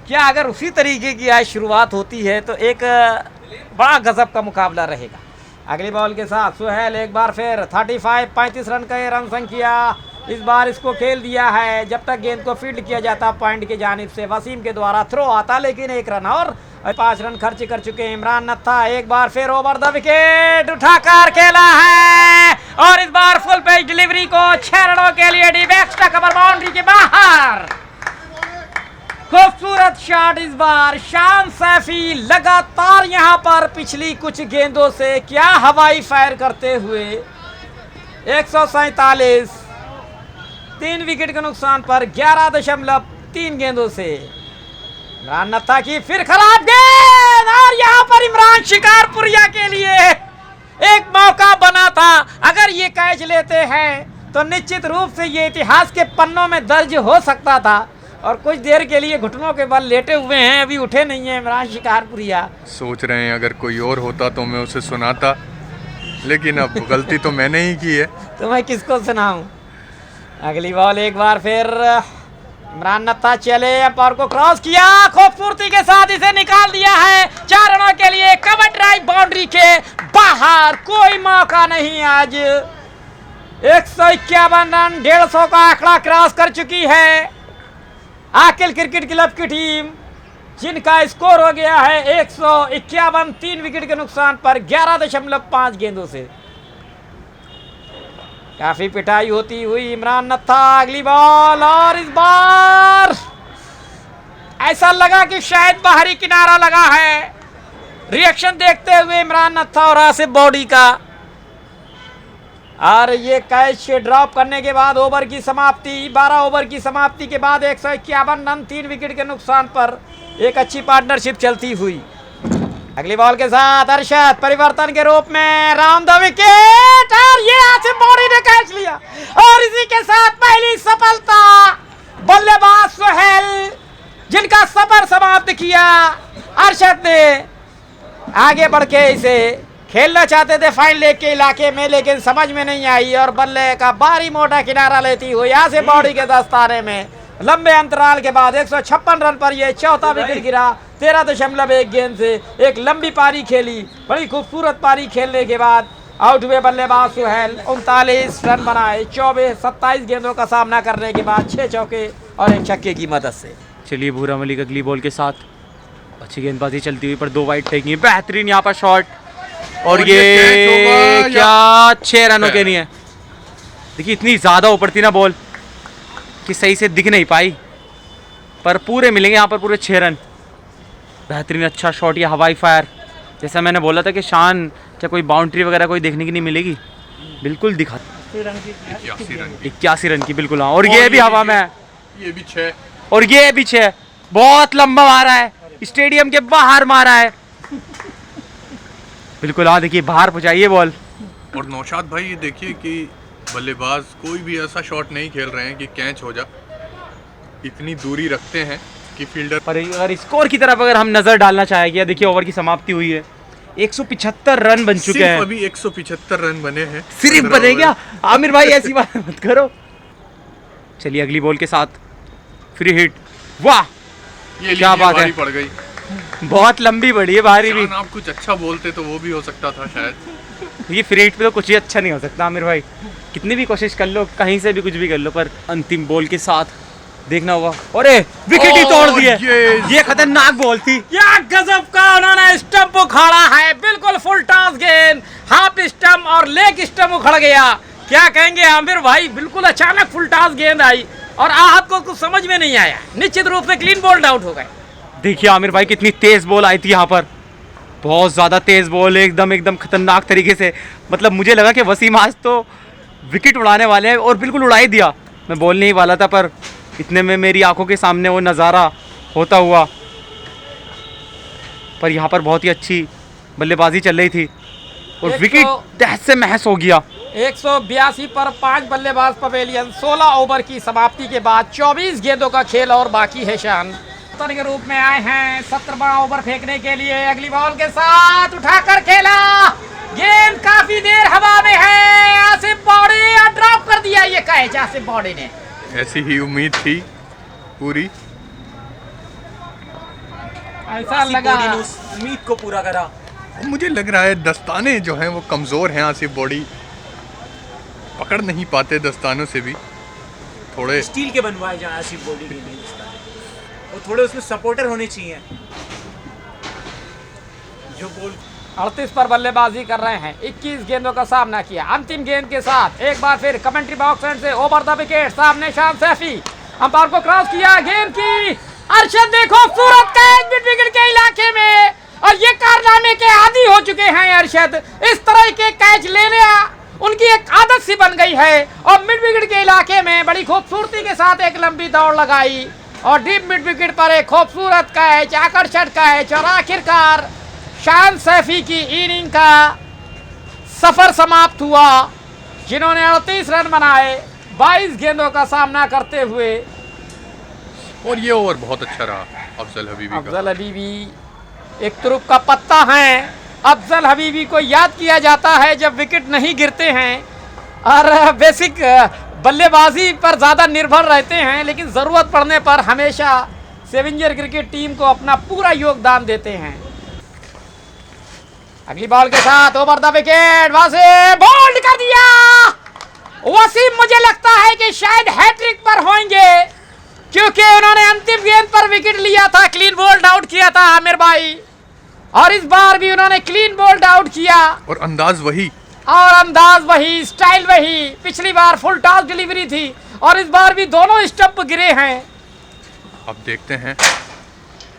S1: क्या अगर उसी तरीके की आज शुरुआत होती है तो एक बड़ा गजब का मुकाबला रहेगा। अगली बॉल के साथ सुहेल एक बार फिर 35 रन का ये रन संख्या। इस बार इसको खेल दिया है, जब तक गेंद को फील्ड किया जाता पॉइंट की जानिब से वसीम के द्वारा थ्रो आता, लेकिन 1 रन और 5 रन खर्च कर चुके हैं इमरान नत्था। एक बार फिर ओवर द विकेट उठाकर खेला है और इस बार फुल पेज डिलीवरी को 6 रनों के लिए डीप एक्स्ट्रा कवर बाउंड्री के बाहर। खूबसूरत शॉट इस बार शान सैफी लगातार यहां पर पिछली कुछ गेंदों से क्या हवाई फायर करते हुए 147, 3 विकेट के नुकसान पर 11.3 गेंदों से। इमरान नत्था की फिर खराब गेंद और यहां पर इमरान शिकारपुरिया के लिए एक मौका बना था। अगर ये कैच लेते हैं तो निश्चित रूप से ये इतिहास के पन्नों में दर्ज हो सकता था। और कुछ देर के लिए घुटनों के बल लेटे हुए हैं, अभी उठे नहीं है इमरान शिकारपुरिया।
S2: सोच रहे हैं अगर कोई और होता तो मैं उसे सुनाता, लेकिन अब गलती तो मैंने ही की है
S1: तो मैं किसको सुनाऊं। अगली बॉल एक बार फिर इमरान नत्था चले, अंपायर को क्रॉस किया, खूबसूरती के साथ इसे निकाल दिया है 4 रनों के लिए कवर ड्राइव बाउंड्री के बाहर। कोई मौका नहीं आज। 151 रन, 150 का आंकड़ा क्रॉस कर चुकी है आकिल क्रिकेट क्लब की टीम, जिनका स्कोर हो गया है 151, 3 विकेट के नुकसान पर 11.5 गेंदों से। काफी पिटाई होती हुई इमरान नत्था। अगली बॉल और इस बार ऐसा लगा कि शायद बाहरी किनारा लगा है, रिएक्शन देखते हुए इमरान नत्था और आसिफ बॉडी का। और ये कैच ड्रॉप करने के बाद ओवर की समाप्ति, 12 ओवर की समाप्ति के बाद 151 रन 3 विकेट के नुकसान पर एक अच्छी पार्टनरशिप चलती हुई। अगली बॉल के साथ अरशद परिवर्तन के रूप में राउंड द विकेट और ये आसिफ बॉडी ने कैच लिया और इसी के साथ पहली सफलता बल्लेबाज सोहेल जिनका सफर समाप्त किया। अरशद ने आगे बढ़ के इसे खेलना चाहते थे फाइन लेग के इलाके में, लेकिन समझ में नहीं आई और बल्ले का बारी मोटा किनारा लेती हुई आसिफ बॉडी के दस्ताने में लंबे अंतराल के बाद 156 रन पर यह चौथा विकेट गिरा। 13.1 गेंद से एक लंबी पारी खेली, बड़ी खूबसूरत पारी खेलने के बाद आउट हुए बल्लेबाज सोहेल। 39 रन बनाए 27 गेंदों का सामना करने के बाद 6 चौके और 1 छक्के की मदद से।
S3: चलिए भूरा मलिक अगली बॉल के साथ अच्छी गेंदबाजी चलती हुई पर 2 वाइड फेंकी, बेहतरीन यहाँ पर शॉट और ये क्या 6 रनों के नहीं है। देखिए इतनी ज़्यादा ऊपर थी ना बॉल कि सही से दिख नहीं पाई, पर पूरे मिलेंगे यहाँ पर पूरे 6 रन। बेहतरीन अच्छा शॉट, या हवाई फायर, जैसा मैंने बोला था कि शान चाहे कोई बाउंड्री वगैरह कोई देखने की नहीं मिलेगी, बिल्कुल दिखा 81 रन की बिल्कुल। हाँ, और ये भी हवा में है,
S2: ये भी 6
S3: और ये भी 6, बहुत लंबा मारा है, स्टेडियम के बाहर मारा है बिल्कुल। हाँ देखिए बाहर पहुंचाइए बॉल।
S2: और नौशाद भाई ये देखिए कि बल्लेबाज कोई भी ऐसा शॉट नहीं खेल रहे हैं कि कैच हो जा, इतनी दूरी रखते हैं कि फील्डर।
S3: पर अगर स्कोर की तरफ अगर हम नजर डालना चाहेंगे, देखिए ओवर की समाप्ति हुई है, 175 रन बन चुके हैं।
S2: अभी 175 रन बने हैं,
S3: सिर्फ बने क्या आमिर भाई, ऐसी बात मत करो। चलिए अगली बॉल के साथ फ्री हिट, वाह
S2: ये
S3: क्या बात है,
S2: पड़ गई,
S3: बहुत लंबी पड़ी है बाहरी भी।
S2: आप कुछ अच्छा बोलते तो वो भी हो सकता था शायद।
S3: ये फ्री हिट पे तो कुछ ही अच्छा नहीं हो सकता आमिर भाई, कितनी भी कोशिश कर लो, कहीं से भी कुछ भी कर लो, पर अंतिम बॉल के साथ देखना होगा। अरे विकेट ही तोड़ दिए, ये खतरनाक बॉल थी।
S1: क्या गजब का उन्होंने स्टंप उखाड़ा है, बिल्कुल फुल टॉस गेंद, हाफ स्टंप और लेग स्टंप उखड़ गया। क्या कहेंगे आमिर भाई, बिल्कुल अचानक फुल टॉस गेंद आई और आहत को कुछ समझ में नहीं आया, निश्चित रूप से क्लीन बॉल्ड आउट हो गए।
S3: देखिए आमिर भाई कितनी तेज बॉल आई थी यहाँ पर, बहुत ज़्यादा तेज बॉल, एकदम खतरनाक तरीके से। मतलब मुझे लगा कि वसीम आज तो विकेट उड़ाने वाले हैं और बिल्कुल उड़ा ही दिया। मैं बोलने ही वाला था, पर इतने में मेरी आंखों के सामने वो नज़ारा होता हुआ। पर यहाँ पर बहुत ही अच्छी बल्लेबाजी चल रही थी और विकेट तहस से महस हो गया।
S1: 182 पर 5 बल्लेबाज पवेलियन, 16 ओवर की समाप्ति के बाद 24 गेंदों का खेल और बाकी है शान के रूप में आए हैं 17वां ओवर फेंकने के लिए। अगली बॉल के साथ उठाकर खेला, गेंद काफी देर हवा में है, आसिफ बॉडी ड्रॉप कर दिया ये कैच आसिफ बॉडी ने।
S2: ऐसी ही उम्मीद थी पूरी,
S1: ऐसा लगा
S3: उम्मीद को पूरा करा।
S2: मुझे लग रहा है दस्ताने जो हैं वो कमज़ोर हैं, आसिफ बॉडी पकड़ नहीं पाते दस्तानों से भी, थोड़े
S3: स्टील के बनवाए जाए आसिफ बॉडी के लिए, वो थोड़े उसमें सपोर्टर होने चाहिए जो बॉल।
S1: 38 पर बल्लेबाजी कर रहे हैं, 21 गेंदों का सामना किया। अंतिम गेंद के साथ एक बार फिर कमेंट्री बॉक्स एंड से ओवर द विकेट, सामने शान सैफी अंपायर को क्रॉस किया, गेंद की अरशद देखो खूबसूरत कैच मिड विकेट के इलाके में, और ये कारनामे के आदी हो चुके हैं अरशद, इस तरह के कैच लेने उनकी एक आदत सी बन गई है। और मिड विकेट के इलाके में बड़ी खूबसूरती के साथ एक लंबी दौड़ लगाई और डीप मिड विकेट पर एक खूबसूरत कैच, आकर्षक कैच, और आखिरकार शान सैफी की इनिंग का सफर समाप्त हुआ, जिन्होंने 38 रन बनाए 22 गेंदों का सामना करते हुए।
S2: और ये ओवर बहुत अच्छा रहा अफजल हबीबी का।
S1: अफजल हबीबी एक तुरुप का पत्ता है, अफजल हबीबी को याद किया जाता है जब विकेट नहीं गिरते हैं और बेसिक बल्लेबाजी पर ज़्यादा निर्भर रहते हैं, लेकिन ज़रूरत पड़ने पर हमेशा सेवेंजर क्रिकेट टीम को अपना पूरा योगदान देते हैं। अगली बॉल के साथ over the wicket, Wasim bowled कर दिया। वसीम मुझे लगता है कि शायद हैट्रिक पर होंगे, क्योंकि उन्होंने अंतिम गेंद पर विकेट लिया था, क्लीन बोल्ड आउट किया था आमिर भाई, और इस बार भी उन्होंने क्लीन बोल्ड आउट किया।
S2: और अंदाज वही,
S1: और अंदाज वही, स्टाइल वही। पिछली बार फुल टॉस डिलीवरी थी और इस बार भी दोनों स्टंप गिरे हैं।
S2: अब देखते हैं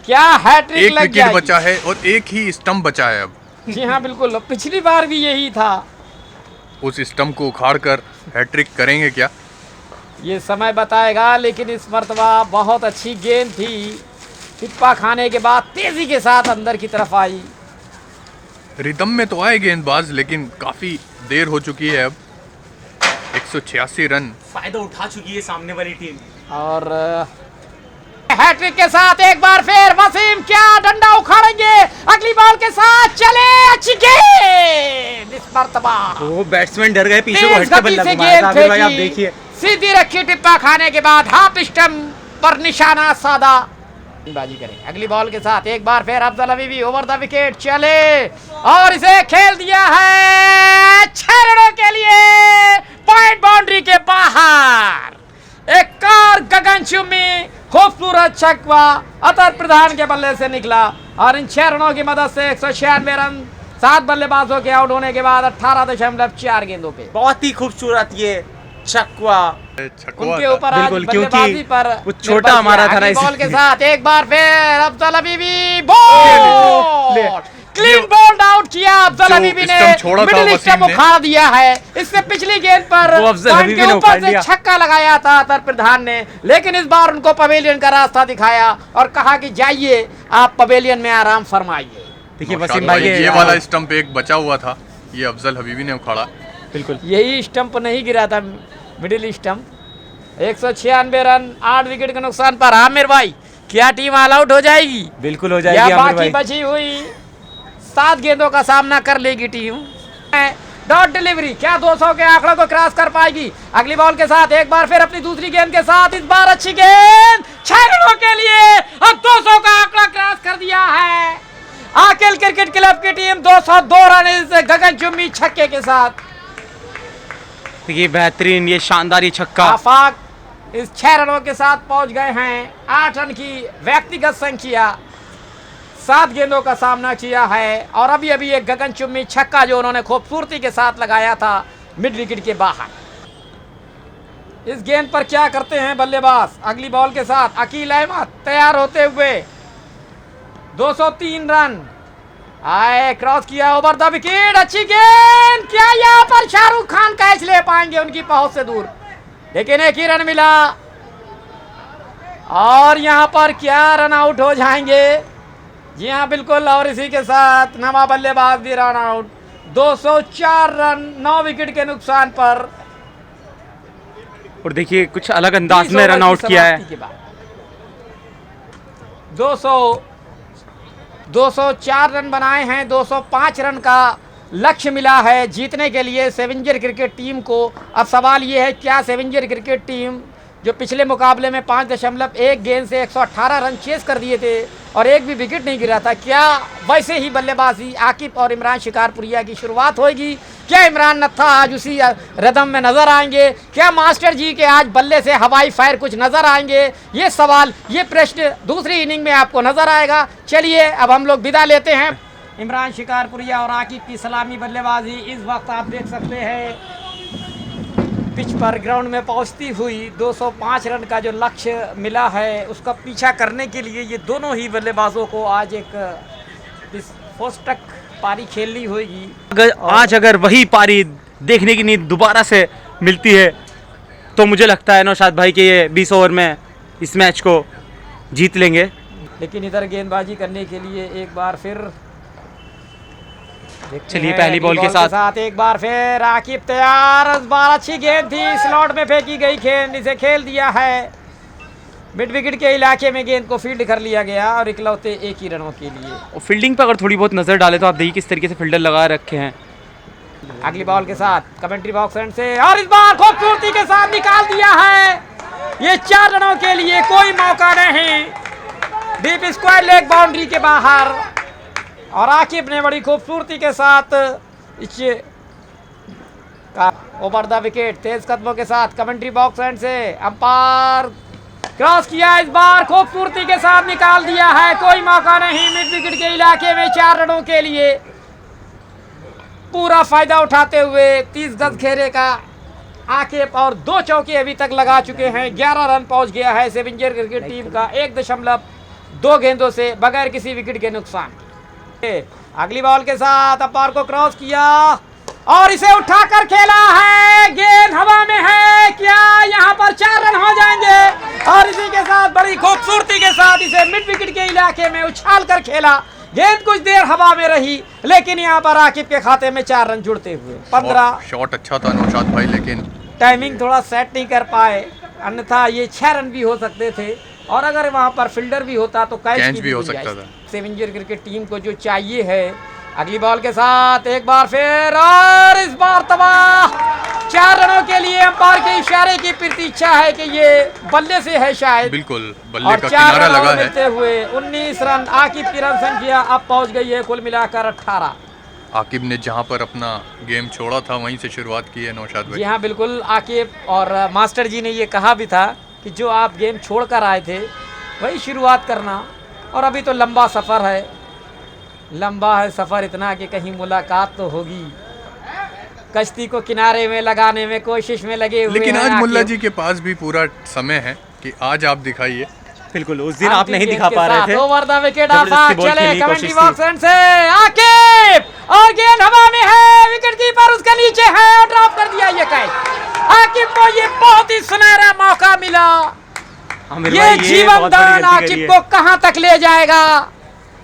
S1: क्या हैट्रिक
S2: एक
S1: लग
S2: विकेट
S1: जाएगी।
S2: बचा है और एक ही स्टंप बचा है अब।
S1: जी हाँ बिल्कुल, पिछली बार भी यही था।
S2: उस स्टंप को उखाड़ कर हैट्रिक करेंगे क्या?
S1: ये समय बताएगा, लेकिन इस मर्तबा बहुत अच्छी गेंद थी। टिप्पा खाने के बाद तेजी के साथ अंदर की तरफ आई।
S2: रिदम में तो आए गेंदबाज, लेकिन काफी देर हो चुकी है अब। 186 रन
S3: फायदा उठा चुकी है सामने वाली टीम।
S1: और हैट्रिक के साथ एक बार फिर वसीम क्या डंडा उखाड़ेंगे। अगली बॉल के साथ चले, अच्छी गेंद इस मर्तबा।
S3: वो बैट्समैन डर गए, पीछे को
S1: तेज
S3: हटके
S1: गति
S3: बल्ला
S1: से
S3: घुमाया था।
S1: गेंद
S3: भाई आप
S1: फेंकी,
S3: देखिए,
S1: सीधी रखी टिप्पा खाने के बाद हाफ स्टंप पर निशाना साधा। बाजी करें अगली बॉल के साथ एक बार फिर Afzal Habibi over the wicket चले और इसे खेल दिया है 6 रनों के लिए पॉइंट बाउंड्री के बाहर। एक और गगनचुम्बी खूबसूरत छक्का अतर प्रधान के बल्ले से निकला और इन 6 रनों की मदद से 196 रन 7 बल्लेबाजों के आउट होने के बाद 18.4 गेंदों पे।
S3: बहुत ही खूबसूरत ये छक्का
S1: उनके ऊपर आज
S3: बिल्कुल,
S1: बल्लेबाजी
S3: क्योंकि
S1: पर
S3: वो छोटा हमारा था ना,
S1: अगली बॉल के
S3: इसलिए।
S1: साथ एक बार फिर Afzal Habibi ball clean bowled out किया। अफजल
S2: जो
S1: हबीबी ने
S2: स्टंप छोड़ा था
S1: मिडिल
S2: वसीम
S1: स्टंप
S2: ने।
S1: उखाड़ दिया है। इससे पिछली गेंद पर
S3: वो अफजल
S1: पॉइंट
S3: हबीबी
S1: के
S3: ने
S1: ऊपर
S3: उखाड़
S1: से
S3: लिया।
S1: छक्का लगाया था अतर प्रधान ने, लेकिन इस बार उनको पवेलियन का रास्ता दिखाया और कहा कि जाइए आप पवेलियन में आराम फरमाइए।
S3: देखिए
S2: नौशाद
S3: वसीम भाई
S2: भाई,
S3: के
S2: ये वाला स्टंप एक बचा हुआ था, ये अफजल हबीबी ने उखाड़ा।
S3: बिल्कुल
S1: यही स्टंप नहीं गिरा था, मिडिल स्टंप। 196 रन 8 विकेट के नुकसान पर। आमिर भाई क्या टीम ऑल आउट हो जाएगी
S3: बिल्कुल हो
S1: या
S3: जाएगी आमिर
S1: बाकी
S3: भाई।
S1: बची हुई 7 गेंदों का सामना कर लेगी टीम। डॉट डिलीवरी क्या 200 के आंकड़ों को क्रॉस कर पाएगी। अगली बॉल के साथ एक बार फिर अपनी दूसरी गेंद के साथ इस बार अच्छी गेंद 6 रनों के लिए अब 200 का आंकड़ा क्रॉस कर दिया है। आकिल क्रिकेट क्लब की टीम 202 रन इस गगनचुम्बी छक्के के साथ।
S3: देखिए बेहतरीन ये शानदार ये छक्का।
S1: आफाक इस 6 रनों के साथ पहुंच गए हैं। 8 रन की व्यक्तिगत संख्या, 7 गेंदों का सामना किया है और अभी अभी एक गगनचुम्बी छक्का जो उन्होंने खूबसूरती के साथ लगाया था मिड विकेट के बाहर। इस गेंद पर क्या करते हैं बल्लेबाज। अगली बॉल के साथ अकील अहमद तैयार होते हुए 203 रन आए, क्रॉस किया ओवर द विकेट, अच्छी गेंद। क्या यहाँ पर शाहरुख खान कैच ले पाएंगे उनकी पहुंच से दूर, लेकिन एक ही रन मिला और यहाँ पर क्या रन आउट हो जाएंगे। जी हाँ बिल्कुल, और इसी के साथ नवा बल्लेबाज भी रन आउट। 204 रन 9 विकेट के नुकसान पर।
S3: और देखिए कुछ अलग अंदाज में रन आउट किया है।
S1: 204 रन बनाए हैं। 205 रन का लक्ष्य मिला है जीतने के लिए सेवेंजर क्रिकेट टीम को। अब सवाल ये है क्या सेवेंजर क्रिकेट टीम जो पिछले मुकाबले में 5.1 गेंद से 118 रन चेस कर दिए थे और एक भी विकेट नहीं गिरा था, क्या वैसे ही बल्लेबाजी आकिब और इमरान शिकारपुरिया की शुरुआत होगी। क्या इमरान नत्था आज उसी रदम में नजर आएंगे। क्या मास्टर जी के आज बल्ले से हवाई फायर कुछ नजर आएंगे। ये सवाल, ये प्रश्न दूसरी इनिंग में आपको नजर आएगा। चलिए अब हम लोग विदा लेते हैं। इमरान शिकारपुरिया और आकिब की सलामी बल्लेबाजी इस वक्त आप देख सकते हैं पिच पर ग्राउंड में पहुंचती हुई। 205 रन का जो लक्ष्य मिला है उसका पीछा करने के लिए ये दोनों ही बल्लेबाजों को आज एक विस्फोटक पारी खेलनी होगी।
S3: आज अगर वही पारी देखने की नींद दोबारा से मिलती है तो मुझे लगता है नौशाद भाई के ये 20 ओवर में इस मैच को जीत लेंगे।
S1: लेकिन इधर गेंदबाजी करने के लिए एक बार फिर
S3: चलिए पहली बॉल के साथ
S1: एक बार फिर आकिब तैयार। इस बार अच्छी गेंद थी, स्लॉट में फेंकी गई गेंद, इसे खेल दिया है मिड विकेट के इलाके में। गेंद को फील्ड कर लिया गया और इकलौते 1 ही रनों के लिए।
S3: और फील्डिंग पर अगर थोड़ी बहुत नजर डाले तो आप देखिए किस तरीके से फील्डर लगा रखे हैं।
S1: अगली बॉल के साथ कमेंट्री बॉक्स एंड से और इस बार खूबसूरती के साथ निकाल दिया है। ये 4 रनों के लिए कोई मौका नहीं, डीप स्क्वायर लेग बाउंड्री के बाहर। और आकिब ने बड़ी खूबसूरती के साथ इस ओवर द विकेट तेज कदमों के साथ कमेंट्री बॉक्स एंड से अंपायर क्रॉस किया। इस बार खूबसूरती के साथ निकाल दिया है, कोई मौका नहीं मिड विकेट के इलाके में 4 रनों के लिए। पूरा फायदा उठाते हुए 30 गज घेरे का आकिब और 2 चौके अभी तक लगा चुके हैं। 11 रन पहुंच गया है सेवेंजर क्रिकेट टीम का। 2 गेंदों से बगैर किसी विकेट के नुकसान। अगली बॉल के साथ अंपायर को क्रॉस किया और इसे उठाकर खेला है, गेंद हवा में है, क्या यहाँ पर 4 रन हो जाएंगे? और इसी के साथ बड़ी खूबसूरती के साथ इसे मिड विकेट के इलाके में उछाल कर खेला, गेंद कुछ देर हवा में रही लेकिन यहाँ पर आकिब के खाते में 4 रन जुड़ते हुए 15।
S2: शॉट अच्छा था नौशाद भाई, लेकिन
S1: टाइमिंग थोड़ा सेट नहीं कर पाए, अन्यथा ये 6 रन भी हो सकते थे और अगर वहां पर फील्डर भी होता तो कैच
S2: भी हो सकता था।
S1: सेवेंजर क्रिकेट टीम को जो चाहिए है। अगली बॉल के साथ एक बार फिर और इस बार तबाह, 4 रनों के लिए अंपायर के इशारे की प्रतीक्षा है कि ये बल्ले से है शायद,
S2: बिल्कुल बल्ले
S1: और
S2: का
S1: 4
S2: किनारा
S1: रन
S2: लगा है।
S1: मिलते हुए 19 रन आकिब की रन संख्या अब पहुंच गई है कुल मिलाकर 18।
S2: आकिब ने जहां पर अपना गेम छोड़ा था वहीं से शुरुआत की है नौशाद
S1: जी
S2: भाई।
S1: हाँ बिल्कुल, आकिब और मास्टर जी ने ये कहा भी था कि जो आप गेम छोड़ कर आए थे वही शुरुआत करना, और अभी तो लंबा सफ़र है, लंबा है सफ़र इतना कि कहीं मुलाकात तो होगी। कश्ती को किनारे में लगाने में कोशिश में लगे हुए
S2: लेकिन
S1: हैं
S2: आज मुल्ला
S1: आकिब।
S2: जी के पास भी पूरा समय है कि आज आप दिखाइए।
S3: बिल्कुल, उस दिन आप नहीं दिखा पा रहे थे।
S1: ओवर द विकेट
S3: जबरदस्ती
S1: आफाक
S3: बॉल
S1: चले
S3: खेलने की
S1: कमेंट्री
S3: कोशिश
S1: बॉक्स
S3: थी।
S1: एंड से आकिब और गेंद हवा में है, विकेट कीपर उसके नीचे है और ड्रॉप कर दिया ये कैच। आकिब को ये बहुत ही सुनहरा मौका मिला,
S3: आमिर
S1: ये
S3: भाई,
S1: जीवन
S3: बहुत बड़ी
S1: दान
S3: गलती करी
S1: आकिब
S3: है।
S1: को कहां तक ले जाएगा,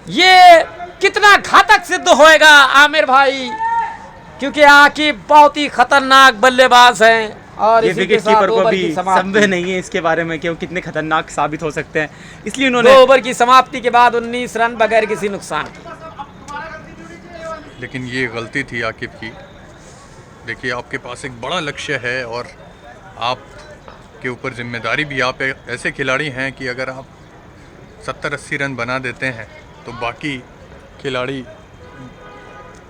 S1: ये कितना घातक सिद्ध होएगा आमिर भाई, क्योंकि आकिब बहुत ही खतरनाक बल्लेबाज हैं और
S3: ये
S1: इसी के
S3: विकेट
S1: साथ
S3: कीपर को
S1: ओवर
S3: भी
S1: की समाप्ति।
S3: संभव नहीं है इसके बारे में कि वो कितने खतरनाक साबित हो सकते हैं, इसलिए उन्होंने
S1: 2 ओवर की समाप्ति के बाद 19 रन बगैर किसी नुकसान के।
S2: लेकिन ये गलती थी आकिब की। देखिए आपके पास एक बड़ा लक्ष्य है और आप के ऊपर जिम्मेदारी भी, आप ऐसे खिलाड़ी हैं कि अगर आप 70-80 रन बना देते हैं तो बाकी खिलाड़ी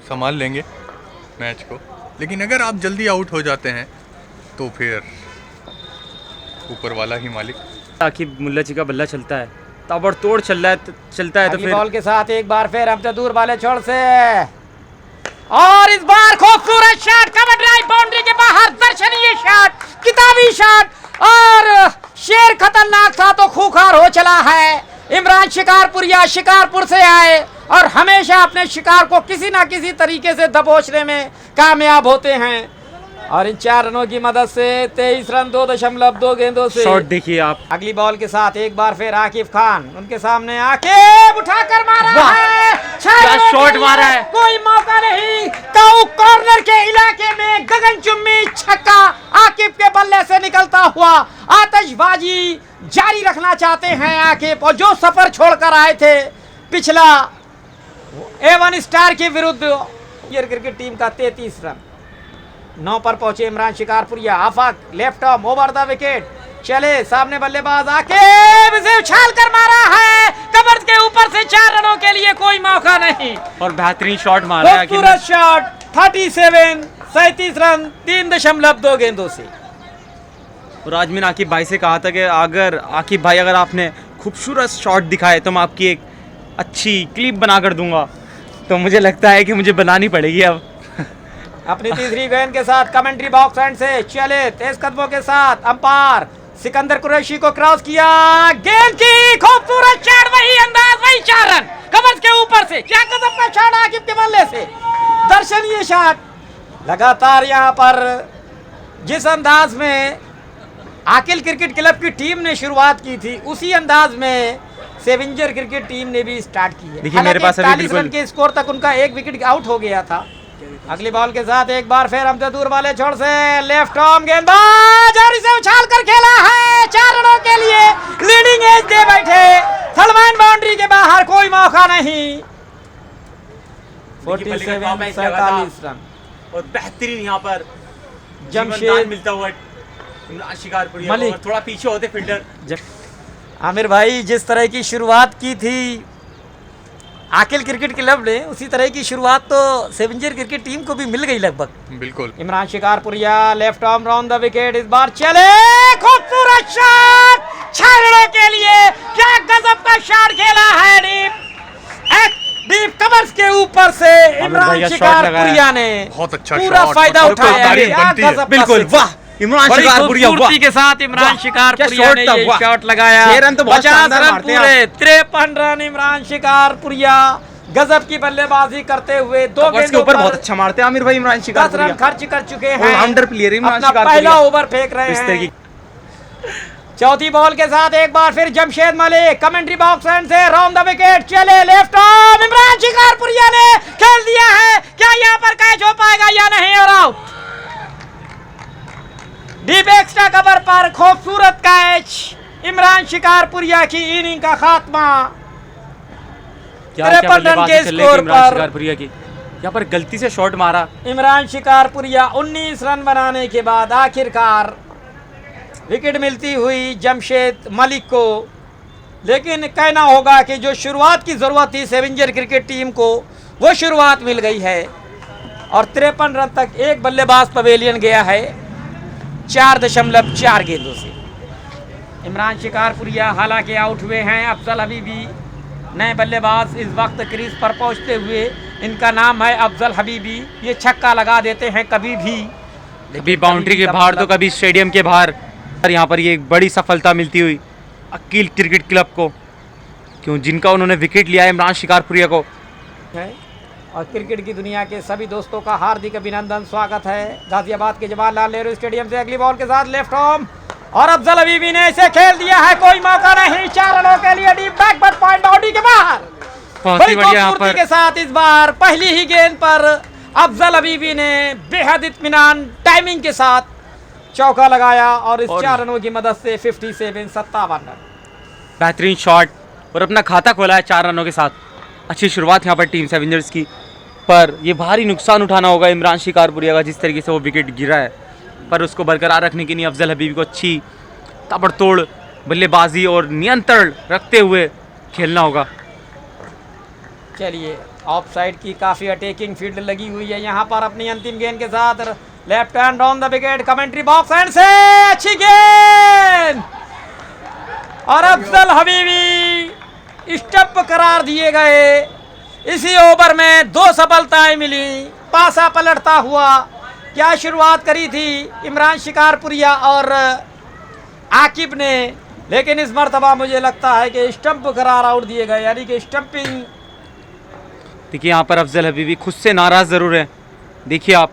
S2: संभाल लेंगे मैच को, लेकिन अगर आप जल्दी आउट हो जाते हैं तो फिर ऊपर वाला ही मालिक।
S3: आकिब मुल्ला जी का बल्ला चलता है, ताबड़तोड़ चलता है तो
S1: अगली
S3: फिर
S1: बॉल के साथ एक बार फिर हम दूर वाले छोड़ से और इस बार खूबसूरत शॉट, कवर ड्राइव, बाउंड्री के बाहर, दर्शनीय शॉट, किताबी शॉट, और शेर खतरनाक था तो खूंखार हो चला है। इमरान शिकारपुरिया शिकारपुर से आए और हमेशा अपने शिकार को किसी ना किसी तरीके से दबोचने में कामयाब होते हैं, और इन 4 रनों की मदद से 23 रन 2.2 गेंदों से।
S3: शॉट देखिए आप,
S1: अगली बॉल के साथ एक बार फिर आकिब खान उनके सामने, आकिब उठाकर मारा है,
S3: क्या शॉट मारा है,
S1: कोई मौका नहीं, काऊ कॉर्नर के इलाके में गगनचुम्बी छक्का आकिब के बल्ले से निकलता हुआ। आतिशबाजी जारी रखना चाहते हैं आकिब, और जो सफर छोड़कर आए थे पिछला A1 स्टार के विरुद्ध, ये क्रिकेट टीम का 33 रन। 9 पर पहुंचे Imran Shikarpuria, Afaq left arm over the wicket, चले सामने बल्लेबाज आकिब, इसे उछाल कर मारा है, कवर के ऊपर से 4 रनों के लिए कोई मौका नहीं,
S3: और बेहतरीन शॉट मारा है आकिब ने।
S1: खूबसूरत शॉट, 37 रन 3.2 गेंदों से।
S3: और आज मैंने आकिब भाई से कहा था कि अगर आकिब भाई अगर आपने खूबसूरत शॉट दिखाए तो मैं आपकी एक अच्छी क्लिप बना कर दूंगा, तो मुझे लगता है कि मुझे बनानी पड़ेगी अब।
S1: अपनी तीसरी गेंद के साथ कमेंट्री बॉक्स एंड से चले तेज कदमों के साथ अंपायर सिकंदर कुरैशी को क्रॉस किया, गेंद की खूबसूरत शॉट, वही अंदाज, वही 4 रन कवर के ऊपर से, क्या गजब का शॉट आकिब के बल्ले से, दर्शनीय शॉट। लगातार यहाँ पर जिस अंदाज में आकिल क्रिकेट क्लब की टीम ने शुरुआत की थी उसी अंदाज में सेवेंजर क्रिकेट टीम ने भी स्टार्ट की है।
S3: देखिए मेरे पास अभी
S1: 41 रन के स्कोर तक उनका 1 विकेट आउट हो गया था। अगली बॉल के साथ एक बार फिर हम दूर वाले छोड़ से लेफ्ट आर्म गेंदबाज, और इसे उछाल कर खेला है 4 रनों के लिए, लीडिंग एज दे बैठे, थर्ड मैन बाउंड्री के बाहर, कोई मौका नहीं। 47 रन
S3: और बेहतरीन यहाँ पर
S1: जमशेद
S3: मिलता हुआ शिकारपुरी,
S1: मलिक।
S3: थोड़ा पीछे होते फील्डर।
S1: आमिर भाई जिस तरह की शुरुआत की थी आकिल क्रिकेट क्लब ने, उसी तरह की शुरुआत तो सेवेंजर क्रिकेट टीम को भी मिल गई लगभग।
S2: बिल्कुल।
S1: Imran Shikarpuria left arm round the wicket, इस बार चले, खूबसूरत शॉट 6 रनों के लिए, क्या गजब का शॉट खेला है डीप कवर्स के ऊपर से इमरान शिकारपुरिया ने
S2: बहुत अच्छा
S1: पूरा
S2: शॉट,
S1: फायदा
S2: और
S1: उठाया है,
S2: तारीफ
S1: क्या
S2: बनती है।
S1: गजब का
S3: बिल्कुल,
S1: सिक्स।
S3: वाह, इमरान
S1: बड़ी
S3: शिकारपुरिया,
S1: खूबसूरती
S3: वाह।
S1: के साथ इमरान
S3: वाह,
S1: शिकारपुरिया
S3: क्या
S1: ने
S3: शॉट था,
S1: ये
S3: वाह।
S1: शॉट लगाया।
S3: 6 रन तो बहुत
S1: 50
S3: शानदार
S1: रन
S3: मारते हैं
S1: पूरे, 53 रन इमरान शिकारपुरिया गजब की बल्लेबाजी करते हुए 2
S3: कवर्स के
S1: गेंदों
S3: ऊपर
S1: पर
S3: बहुत अच्छा मारते हैं आमिर भाई इमरान
S1: 10
S3: शिकारपुरिया।
S1: रन खर्च कर चुके हैं।
S3: ऑलराउंडर प्लेयर इमरान
S1: अपना
S3: शिकारपुरिया।
S1: पहला ओवर फेंक रहे
S3: इस तरह
S1: हैं।
S3: की
S1: चौथी बॉल के साथ एक बार फिर Jamshed Malik commentary box end से राउंड द विकेट, चले लेफ्ट ऑन, इमरान शिकारपुरिया ने खेल दिया है। क्या यहाँ पर कैच हो पाएगा या नहीं, और आउट। डीप एक्स्ट्रा कवर पर खूबसूरत कैच, इमरान शिकारपुरिया की इनिंग का खात्मा। 53 रन के स्कोर पर
S3: शिकारपुरिया की यहाँ पर गलती से शॉट मारा।
S1: इमरान शिकारपुरिया 19 रन बनाने के बाद आखिरकार विकेट मिलती हुई जमशेद मलिक को। लेकिन कहना होगा कि जो शुरुआत की ज़रूरत थी सेवेंजर क्रिकेट टीम को, वो शुरुआत मिल गई है और 53 रन तक एक बल्लेबाज पवेलियन गया है 4.4 गेंदों से। इमरान शिकारपुरिया हालांकि आउट हुए हैं। अफजल हबीबी नए बल्लेबाज इस वक्त क्रीज पर पहुंचते हुए, इनका नाम है अफजल हबीबी। ये छक्का लगा देते हैं कभी भी,
S3: कभी बाउंड्री के बाहर तो कभी स्टेडियम के बाहर। यहाँ पर ये एक बड़ी सफलता मिलती हुई अकील क्रिकेट क्लब को, क्यों जिनका उन्होंने विकेट लिया है इमरान शिकारपुरिया को
S1: है। और क्रिकेट की दुनिया के सभी दोस्तों का हार्दिक अभिनंदन, स्वागत है गाजियाबाद के जवाहरलाल नेहरू स्टेडियम से। अगली बॉल के साथ लेफ्ट आर्म और अफजल हबीबी ने इसे खेल दिया है, कोई मौका नहीं, 4 रनों के लिए deep back but point boundary के बाहर।
S3: बहुत ही बढ़िया यहाँ
S1: खूबसूरती
S3: पर
S1: के साथ इस बार पहली ही गेंद पर अफजल हबीबी ने बेहद इत्मीनान टाइमिंग के साथ चौका लगाया और इस 4 रनों की मदद से 57 रन।
S3: बेहतरीन शॉट और अपना खाता खोला है 4 रनों के साथ। अच्छी शुरुआत यहाँ पर टीम सेवेंजर्स की, पर ये भारी नुकसान उठाना होगा इमरान शिकारपुरिया का। जिस तरीके से वो विकेट गिरा है, पर उसको बरकरार रखने के लिए अफजल हबीबी को अच्छी ताबड़तोड़ बल्लेबाजी और नियंत्रण रखते हुए खेलना होगा।
S1: चलिए, ऑफ साइड की काफी अटैकिंग फील्ड लगी हुई है यहाँ पर। अपनी अंतिम गेंद के साथ left hand on the wicket, commentary box end से अच्छी गेंद और अफजल हबीबी स्टंप करार दिए गए। इसी ओवर में 2 सफलताएं मिली, पासा पलटता हुआ। क्या शुरुआत करी थी इमरान शिकारपुरिया और आकिब ने, लेकिन इस मर्तबा मुझे लगता है कि स्टंप करार आउट दिए गए, यानी कि स्टंपिंग।
S3: देखिए यहाँ पर अफजल हबीबी खुद से नाराज़ ज़रूर है। देखिए आप,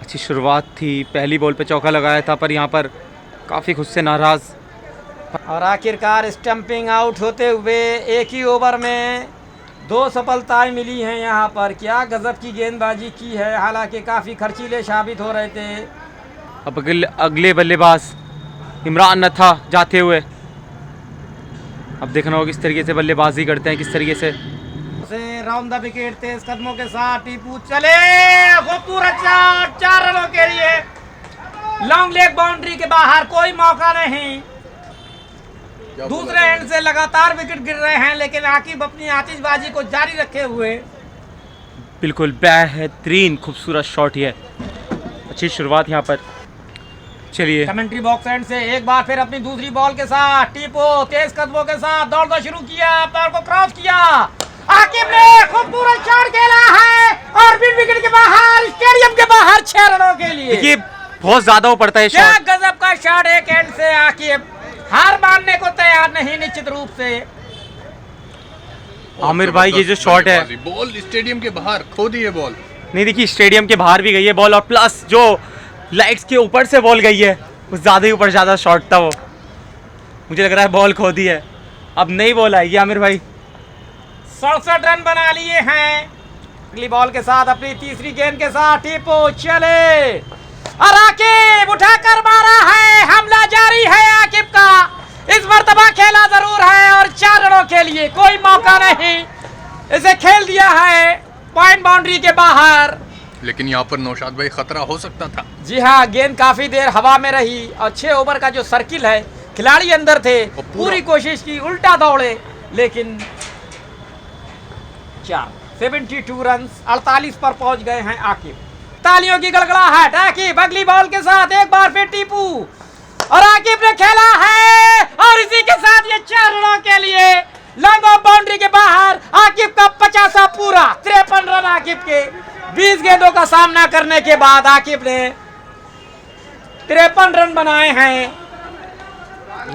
S3: अच्छी शुरुआत थी, पहली बॉल पे चौका लगाया था, पर यहाँ पर काफ़ी खुद से नाराज़।
S1: और आखिरकार स्टंपिंग आउट होते हुए एक ही ओवर में 2 सफलताएं मिली हैं यहाँ पर। क्या गजब की गेंदबाजी की है, हालांकि काफ़ी खर्चीले साबित हो रहे थे।
S3: अब अगले बल्लेबाज इमरान न था जाते हुए। अब देखना होगा किस तरीके से बल्लेबाजी करते हैं, किस तरीके से।
S1: राउंड द विकेट तेज कदमों के साथ टीपू चले, खूबसूरत शॉट 4 रनों के लिए, लॉन्ग लेग बाउंड्री के बाहर, कोई मौका नहीं। दूसरे एंड से लगातार विकेट गिर रहे हैं, लेकिन आकिब अपनी आतिशबाजी को जारी रखे हुए।
S3: बिल्कुल बेहतरीन खूबसूरत शॉट है, अच्छी शुरुआत यहाँ पर। चलिए
S1: कमेंट्री बॉक्स एंड से एक बार फिर अपनी दूसरी बॉल के साथ टीपो तेज कदमों के साथ दौड़ना शुरू किया, पैर को क्रॉस किया, आकिब ने खूबसूरत शॉट खेला है और मिड विकेट के बाहर, स्टेडियम के बाहर 6 रनों के लिए।
S3: देखिए बहुत ज्यादा वो पड़ता है
S1: क्या
S3: शॉट।
S1: गजब का शॉट एक एंड से। आकिब हार मानने को तैयार नहीं निश्चित रूप से।
S3: आमिर भाई ये जो शॉट है,
S2: बॉल स्टेडियम के बाहर खो दी है बॉल।
S3: नहीं देखिए स्टेडियम के बाहर भी गई है बॉल, और प्लस जो लाइट्स के ऊपर से बॉल गई है, कुछ ज़्यादा ही ऊपर ज़्यादा शॉट था वो। मुझे लग रहा है बॉल खो दी है, अब नई बॉल आएगी आमिर भाई।
S1: 67 रन बना लिए हैं। अगली बॉल के साथ अपनी तीसरी गेंद के साथ टीपो चले और आकिब उठाकर मारा है, हमला जारी है आकिब का। इस मर्तबा खेला जरूर है और 4 रनों के लिए, कोई मौका नहीं, इसे खेल दिया है पॉइंट बाउंड्री के बाहर।
S2: लेकिन यहाँ पर नौशाद भाई खतरा हो सकता था।
S1: जी हाँ, गेंद काफी देर हवा में रही और 6 ओवर का जो सर्किल है, खिलाड़ी अंदर थे, पूरी कोशिश की, उल्टा दौड़े, लेकिन 72 रन 48 पर पहुंच गए हैं आकिब। तालियों की गड़गड़ाहट, आकिब अगली बॉल के साथ एक बार फिर टीपू और आकिब ने खेला है और इसी के साथ ये 4 रनों के लिए लॉन्ग ऑफ बाउंड्री के बाहर। आकिब का 50 पूरा, 53 रन आकिब के। 20 गेंदों का सामना करने के बाद आकिब ने 53 रन बनाए हैं,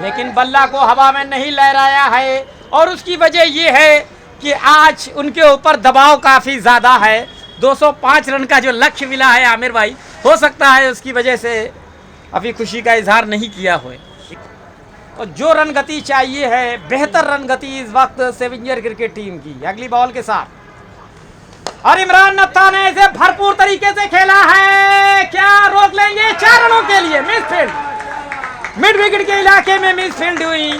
S1: लेकिन बल्ला को हवा में नहीं लहराया है। और उसकी वजह यह है कि आज उनके ऊपर दबाव काफ़ी ज़्यादा है। 205 रन का जो लक्ष्य मिला है आमिर भाई, हो सकता है उसकी वजह से अभी खुशी का इजहार नहीं किया हो। और जो रन गति चाहिए है, बेहतर रन गति इस वक्त सेवेंजर क्रिकेट टीम की। अगली बॉल के साथ और इमरान नत्था ने इसे भरपूर तरीके से खेला है, क्या रोक लेंगे? 4 रनों के लिए मिसफील्ड, मिड विकेट के इलाके में मिसफील्ड हुई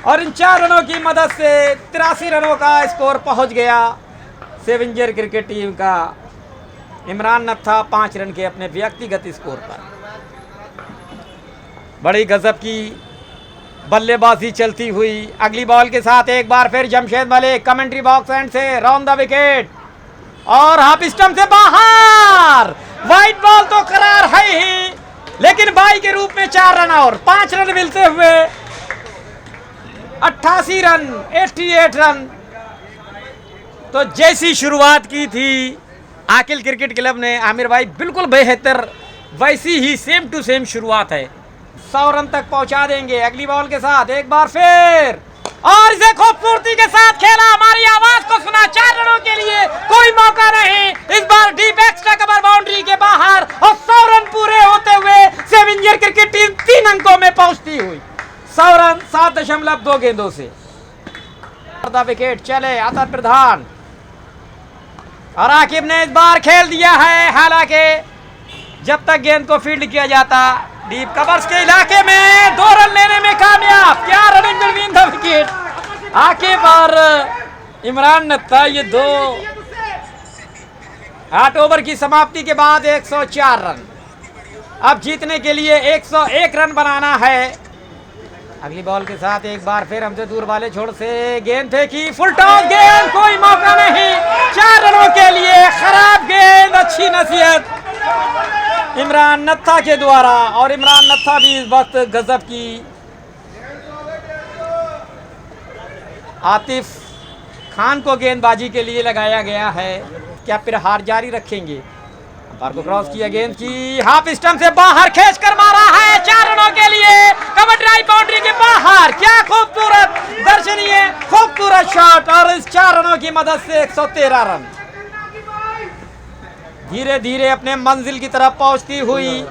S1: और इन 4 रनों की मदद से 83 रनों का स्कोर पहुंच गया सेवेंजर क्रिकेट टीम का। इमरान नत्था 5 रन के अपने व्यक्तिगत स्कोर पर। बड़ी गजब की बल्लेबाजी चलती हुई। अगली बॉल के साथ एक बार फिर Jamshed Malik commentary box end से राउंड द विकेट और हाफ स्टंप से बाहर। वाइट बॉल तो करार है ही, लेकिन बाई के रूप में 4 रन और 5 रन मिलते हुए 88 रन, 88 रन। तो जैसी शुरुआत की थी आकिल क्रिकेट क्लब ने आमिर भाई, बिल्कुल बेहतर वैसी ही सेम टू सेम शुरुआत है। 100 रन तक पहुंचा देंगे। अगली बॉल के साथ एक बार फिर और इसे खूबसूरती के साथ खेला, हमारी आवाज को सुना। 4 रनों के लिए कोई मौका नहीं, इस बार डीप एक्स्ट्रा कवर बाउंड्री के बाहर और 100 रन पूरे होते हुए सेवेंजर क्रिकेट टीम 3 अंकों में पहुंचती हुई। 100 रन 7.2 गेंदों से। विकेट चले अतर प्रधान और आकिब ने इस बार खेल दिया है, हालांकि जब तक गेंद को फील्ड किया जाता। डीप कवर्स के इलाके में 2 रन लेने में कामयाब। क्या running between the wicket. Aqib और इमरान नत्था, ये 8 ओवर की समाप्ति के बाद 104 रन। अब जीतने के लिए 101 रन बनाना है। अगली बॉल के साथ एक बार फिर हमसे दूर वाले छोड़ से गेंद फेंकी, फुल टॉस गेंद, कोई मौका नहीं। 4 रनों के लिए खराब गेंद, अच्छी नसीहत इमरान नत्था के द्वारा। और इमरान नत्था भी इस वक्त गजब की। आतिफ खान को गेंदबाजी के लिए लगाया गया है, क्या फिर हार जारी रखेंगे? अंपायर को क्रॉस किया, गेंद की हाफ स्टंप से बाहर खींच कर मारा है 4 रनों के लिए, कवर ड्राइव बाउंड्री के बाहर। क्या खूबसूरत दर्शनीय खूबसूरत शॉट और इस 4 रनों की मदद से 113 रन। धीरे धीरे अपने मंजिल की तरफ पहुंचती हुई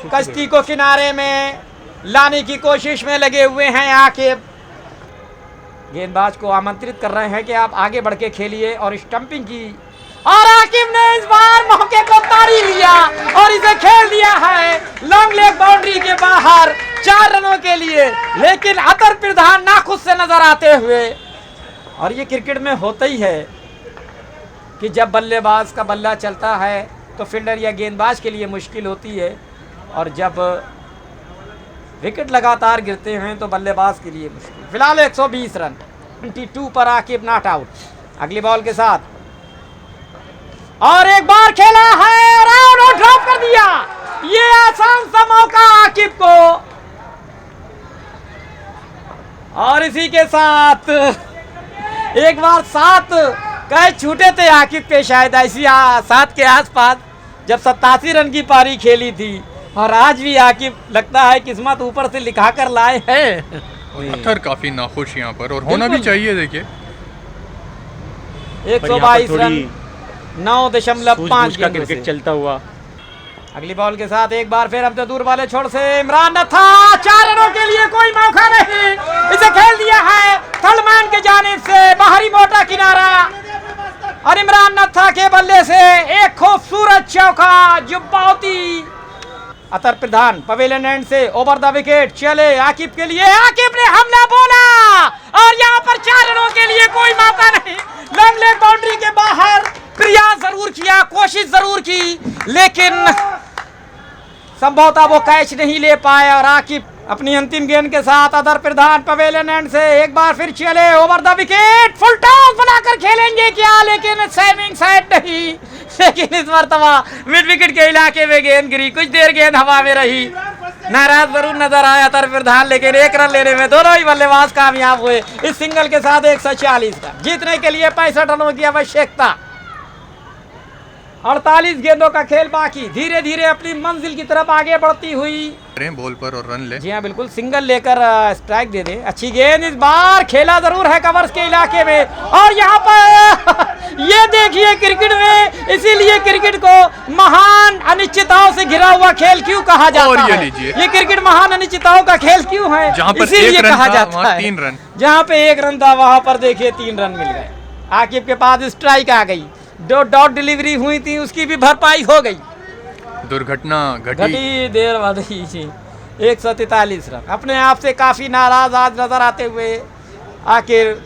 S1: कश्ती को किनारे में लाने की कोशिश में लगे हुए हैं आकिब। गेंदबाज को आमंत्रित कर रहे हैं कि आप आगे बढ़ के खेलिए और स्टंपिंग की, और आकिब ने इस बार मौके को तारी लिया और इसे खेल दिया है लॉन्ग लेग बाउंड्री के बाहर 4 रनों के लिए। लेकिन अतर प्रधान नाखुश से नजर आते हुए। और ये क्रिकेट में होता ही है कि जब बल्लेबाज का बल्ला चलता है तो फील्डर या गेंदबाज के लिए मुश्किल होती है, और जब विकेट लगातार गिरते हैं तो बल्लेबाज के लिए मुश्किल। फिलहाल 120 रन, 22 पर आकिब नॉट आउट। अगली बॉल के साथ और एक बार खेला है और आउट और ड्रॉप कर दिया। ये आसान सा मौका आकिब को, और इसी के साथ एक बार 7 कैच छूटे थे आकिब पे, शायद ऐसी 7 के आसपास, जब 87 रन की पारी खेली थी। और आज भी आकिब लगता है किस्मत ऊपर से लिखा कर लाए हैं।
S2: अतर काफी नाखुश यहाँ पर, और होना भी चाहिए। देखिए
S1: 122 रन 9.5
S3: का क्रिकेट चलता हुआ।
S1: अगली बॉल के साथ एक बार फिर हम तो दूर वाले छोड़ से इमरान नत्था, 4 रनों के लिए कोई मौका नहीं, इसे खेल दिया है थर्डमैन के जानिब से बाहरी मोटा किनारा। और इमरान नत्था के बल्ले से एक खूबसूरत चौका जो बहुत ही। अतर प्रधान पवेलियन एंड से ओवर द विकेट चले आकिब के लिए, आकिब ने हमला बोला और यहाँ पर 4 रनों के लिए कोई मौका नहीं। लॉन्ग लेग बाउंड्री के बाहर प्रयास जरूर किया, कोशिश जरूर की, लेकिन संभवतः वो कैच नहीं ले पाए। और आकिब अपनी अंतिम गेंद के साथ अदर प्रधान पवेलियन एंड से एक बार फिर चले over the wicket, full toss बनाकर खेलेंगे क्या? लेकिन सेविंग साइड नहीं, लेकिन इस मरतबा मिड विकेट के इलाके में गेंद गिरी, कुछ देर गेंद हवा में रही। नाराज जरूर नजर आया अतर प्रधान, लेकिन 1 रन लेने में दोनों ही बल्लेबाज कामयाब हुए। इस सिंगल के साथ 140 रन, जीतने के लिए 65 रनों की आवश्यकता। 48 गेंदों का खेल बाकी, धीरे धीरे अपनी मंजिल की तरफ आगे बढ़ती हुई।
S2: बॉल पर और रन ले।
S1: जी हाँ बिल्कुल, सिंगल लेकर स्ट्राइक दे दे। अच्छी गेंद इस बार, खेला जरूर है कवर्स के इलाके में। और यहाँ पर ये देखिए क्रिकेट में, इसीलिए क्रिकेट को महान अनिश्चितताओं से घिरा हुआ खेल क्यों कहा जाता है। ये क्रिकेट महान अनिश्चितताओं का खेल क्यों है, इसीलिए कहा जाता है।
S2: 3 रन,
S1: जहाँ पे 1 रन था वहां पर देखिए 3 रन मिल गए। आकिब के पास स्ट्राइक आ गई, डॉट डिलीवरी हुई थी, उसकी भी भरपाई हो गई।
S2: दुर्घटना
S1: घटी देर बाद ही 143 रन। अपने आप से काफी नाराज आज नजर आते हुए आखिर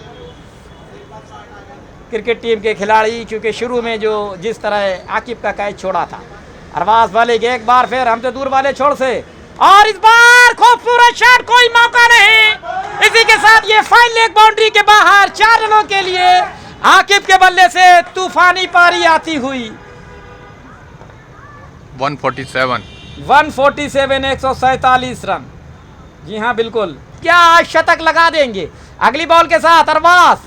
S1: क्रिकेट टीम के खिलाड़ी, क्योंकि शुरू में जो जिस तरह आकिब का कैच छोड़ा था। अरबाज वाले के एक बार फिर हमसे दूर वाले छोड़ से, और इस बार खूबसूरत शॉट, कोई मौका नहीं। इसी के साथ ये फाइन लेग बाउंड्री के बाहर 4 रनों के लिए आकिब के बल्ले से तूफानी पारी आती हुई।
S2: 147
S1: 147 रन। जी हाँ बिल्कुल, क्या आज शतक लगा देंगे। अगली बॉल के साथ अरबाज,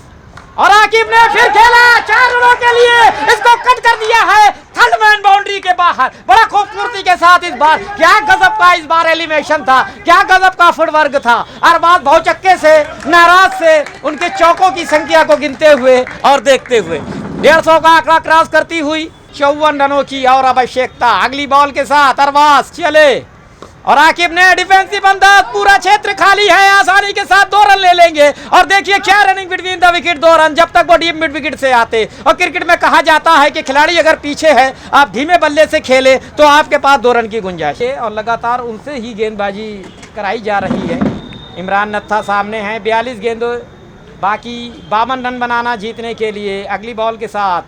S1: और आकिब ने फिर खेला 4 रनों के लिए, इसको कट कर दिया है थर्ड मैन बाउंड्री के बाहर। बड़ा खूबसूरती के साथ इस बार, क्या गजब का इस बार एलिमिनेशन था, क्या गजब का फुटवर्क था। अरबाज भौचक्के से, नाराज से उनके चौकों की संख्या को गिनते हुए और देखते हुए 150 का आंकड़ा क्रॉस करती हुई 54 रनों की और आवश्यकता। अगली बॉल के साथ अरबाज चले, और आकिब ने डिफेंसिव अंदाज, पूरा क्षेत्र खाली है, आसानी के साथ 2 रन ले लेंगे। और देखिए क्या running between the wicket, 2 run, जब तक वो डीप मिड विकेट से आते। और क्रिकेट में कहा जाता है कि खिलाड़ी अगर पीछे है, आप धीमे बल्ले से खेले तो आपके पास 2 रन की गुंजाइश है। और लगातार उनसे ही गेंदबाजी कराई जा रही है। इमरान नत्था सामने हैं, 42 गेंदों बाकी, 52 रन बनाना जीतने के लिए। अगली बॉल के साथ,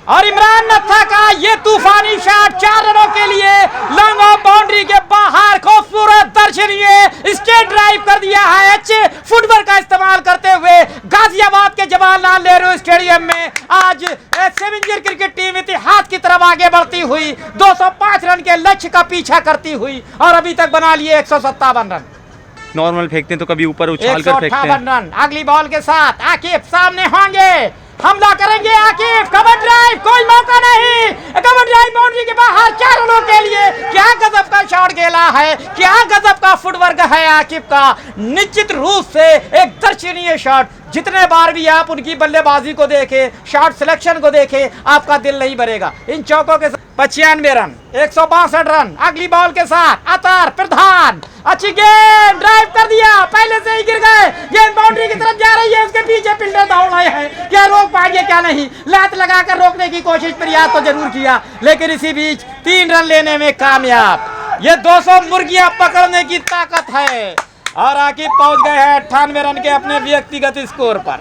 S1: और इमरान नत्था का ये तूफानी शॉट 4 रनों के लिए लॉन्ग ऑफ बाउंड्री के बाहर, खूबसूरत दर्शनीय स्ट्रेट ड्राइव कर दिया है। अच्छे फुटवर्क का इस्तेमाल करते हुए गाजियाबाद के जवाहरलाल नेहरू स्टेडियम में आज सेवेंजर क्रिकेट टीम इतिहास की तरफ आगे बढ़ती हुई 205 रन के लक्ष्य का पीछा करती हुई, और अभी तक बना लिए 157 रन।
S3: नॉर्मल फेंकते तो कभी ऊपर उछाल कर फेंकते हैं।
S1: 158 रन। अगली बॉल के साथ आकिब सामने होंगे, हमला करेंगे आकिब, कवर ड्राइव, कोई मौका नहीं, कवर ड्राइव बाउंड्री के बाहर 4 रनों के लिए। क्या गजब का शॉट खेला है, क्या गजब का फुटवर्क है आकिब का। निश्चित रूप से एक दर्शनीय शॉट। जितने बार भी आप उनकी बल्लेबाजी को देखें, शॉट सिलेक्शन को देखें, आपका दिल नहीं भरेगा। इन चौकों के साथ 95 रन, 162 रन। अगली बॉल के साथ अतार प्रधान, अच्छी गेंद, ड्राइव कर दिया, पहले से ही गिर गए, गेंद बाउंड्री की तरफ जा रही है, उसके पीछे फील्डर दौड़ रहे हैं, क्या रोक पाएंगे क्या नहीं। लात लगाकर रोकने की कोशिश, प्रयास तो जरूर किया, लेकिन इसी बीच 3 रन लेने में कामयाब। ये 200 मुर्गियां पकड़ने की ताकत है, और आकिब पहुंच गए हैं 98 रन के अपने व्यक्तिगत स्कोर पर।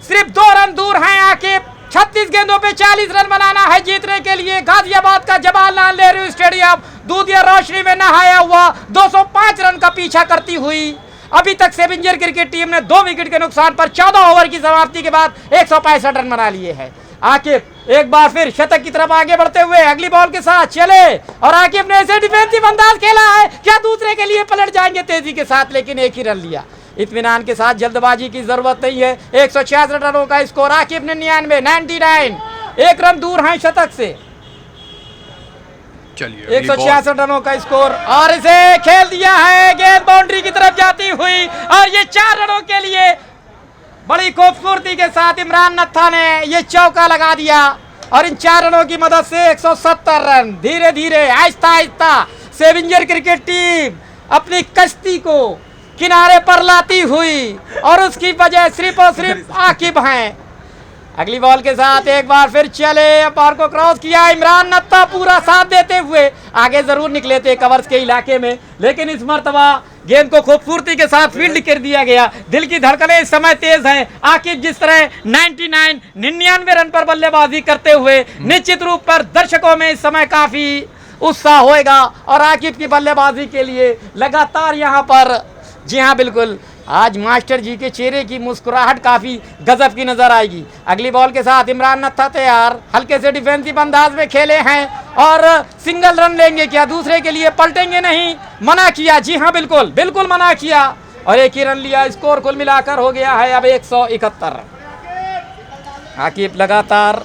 S1: सिर्फ 2 रन दूर हैं आकिब। 36 गेंदों पे 40 रन बनाना है जीतने के लिए। गाजियाबाद का जवाहरलाल नेहरू स्टेडियम दूधिया रोशनी में नहाया हुआ 205 रन का पीछा करती हुई अभी तक सेवेंजर क्रिकेट टीम ने 2 विकेट के नुकसान पर 14 ओवर की समाप्ति के बाद 165 रन बना लिए हैं। आकिब एक बार फिर शतक की तरफ आगे बढ़ते हुए अगली बॉल के साथ चले, और आकिब ने ऐसे डिफेंसिव अंदाज खेला है, क्या दूसरे के लिए पलट जाएंगे तेजी के साथ, लेकिन 1 ही रन लिया। इत्मीनान के साथ, जल्दबाजी की जरूरत नहीं है। 166 रनों का स्कोर। आकिब ने 99, 1 रन दूर हैं शतक से।
S2: चलिए
S1: 166 रनों का स्कोर, और इसे खेल दिया है, गेंद बाउंड्री की तरफ जाती हुई, और ये 4 रनों के लिए बड़ी खूबसूरती के साथ इमरान नत्था ने ये चौका लगा दिया, और इन 4 रनों की मदद से 170 रन। धीरे धीरे आहिस्ता आहिस्ता सेवेंजर क्रिकेट टीम अपनी कश्ती को किनारे पर लाती हुई, और उसकी वजह सिर्फ और सिर्फ आकिब हैं। अगली बॉल के साथ एक बार फिर चले, अंपायर को क्रॉस किया, इमरान नत्था पूरा साथ देते हुए आगे जरूर निकले थे कवर्स के इलाके में, लेकिन इस मर्तबा गेंद को खूबसूरती के साथ फील्ड कर दिया गया। दिल की धड़कनें इस समय तेज हैं। आकिब जिस तरह 99 रन पर बल्लेबाजी करते हुए निश्चित रूप पर दर्शकों में इस समय काफी उत्साह होएगा, और आकिब की बल्लेबाजी के लिए लगातार यहाँ पर, जी हाँ बिल्कुल, आज मास्टर जी के चेहरे की मुस्कुराहट काफी गजब की नजर आएगी। अगली बॉल के साथ इमरान नत्था तैयार, हल्के से डिफेंसिव अंदाज में खेले हैं, और सिंगल रन लेंगे क्या, दूसरे के लिए पलटेंगे नहीं, मना किया। जी हाँ बिल्कुल बिल्कुल मना किया, और 1 ही रन लिया। स्कोर कुल मिलाकर हो गया है अब 171 रन। आकिब लगातार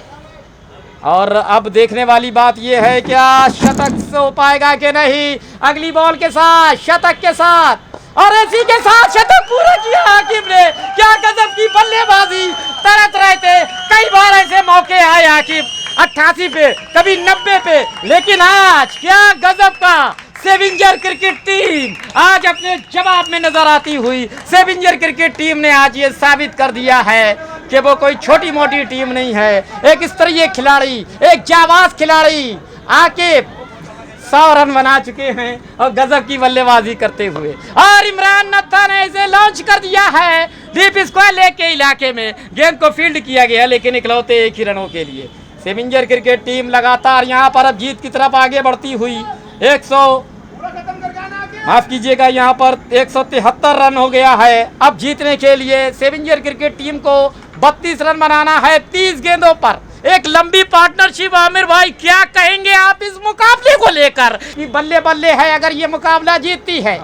S1: और अब देखने वाली बात यह है क्या शतक से हो पाएगा कि नहीं। अगली बॉल के साथ शतक के साथ और इसी के साथ शतक पूरा किया आकिब ने। क्या गजब की बल्लेबाजी, तरत रहे थे, कई बार ऐसे मौके आए आकिब 88 पे कभी 90 पे, लेकिन आज क्या गजब का सेविंजर क्रिकेट टीम आज अपने जवाब में नजर आती हुई। सेविंजर क्रिकेट टीम ने आज ये साबित कर दिया है कि वो कोई छोटी मोटी टीम नहीं है। एक स्तरीय खिलाड़ी, एक जाबाज खिलाड़ी आके 100 रन बना चुके हैं और गजब की बल्लेबाजी करते हुए। और इमरान नत्था ने इसे लॉन्च कर दिया है डीप स्क्वायर लेग के इलाके में। गेंद को फील्ड किया गया लेकिन इकलौते 1 ही रनों के लिए। सेविंजर क्रिकेट टीम लगातार यहाँ पर अब जीत की तरफ आगे बढ़ती हुई। 173 रन हो गया है। अब जीतने के लिए सेविंजर क्रिकेट टीम को 32 रन बनाना है 30 गेंदों पर। एक लंबी पार्टनरशिप। आमिर भाई क्या कहेंगे आप इस मुकाबले को लेकर? बल्ले बल्ले है अगर ये मुकाबला जीतती है।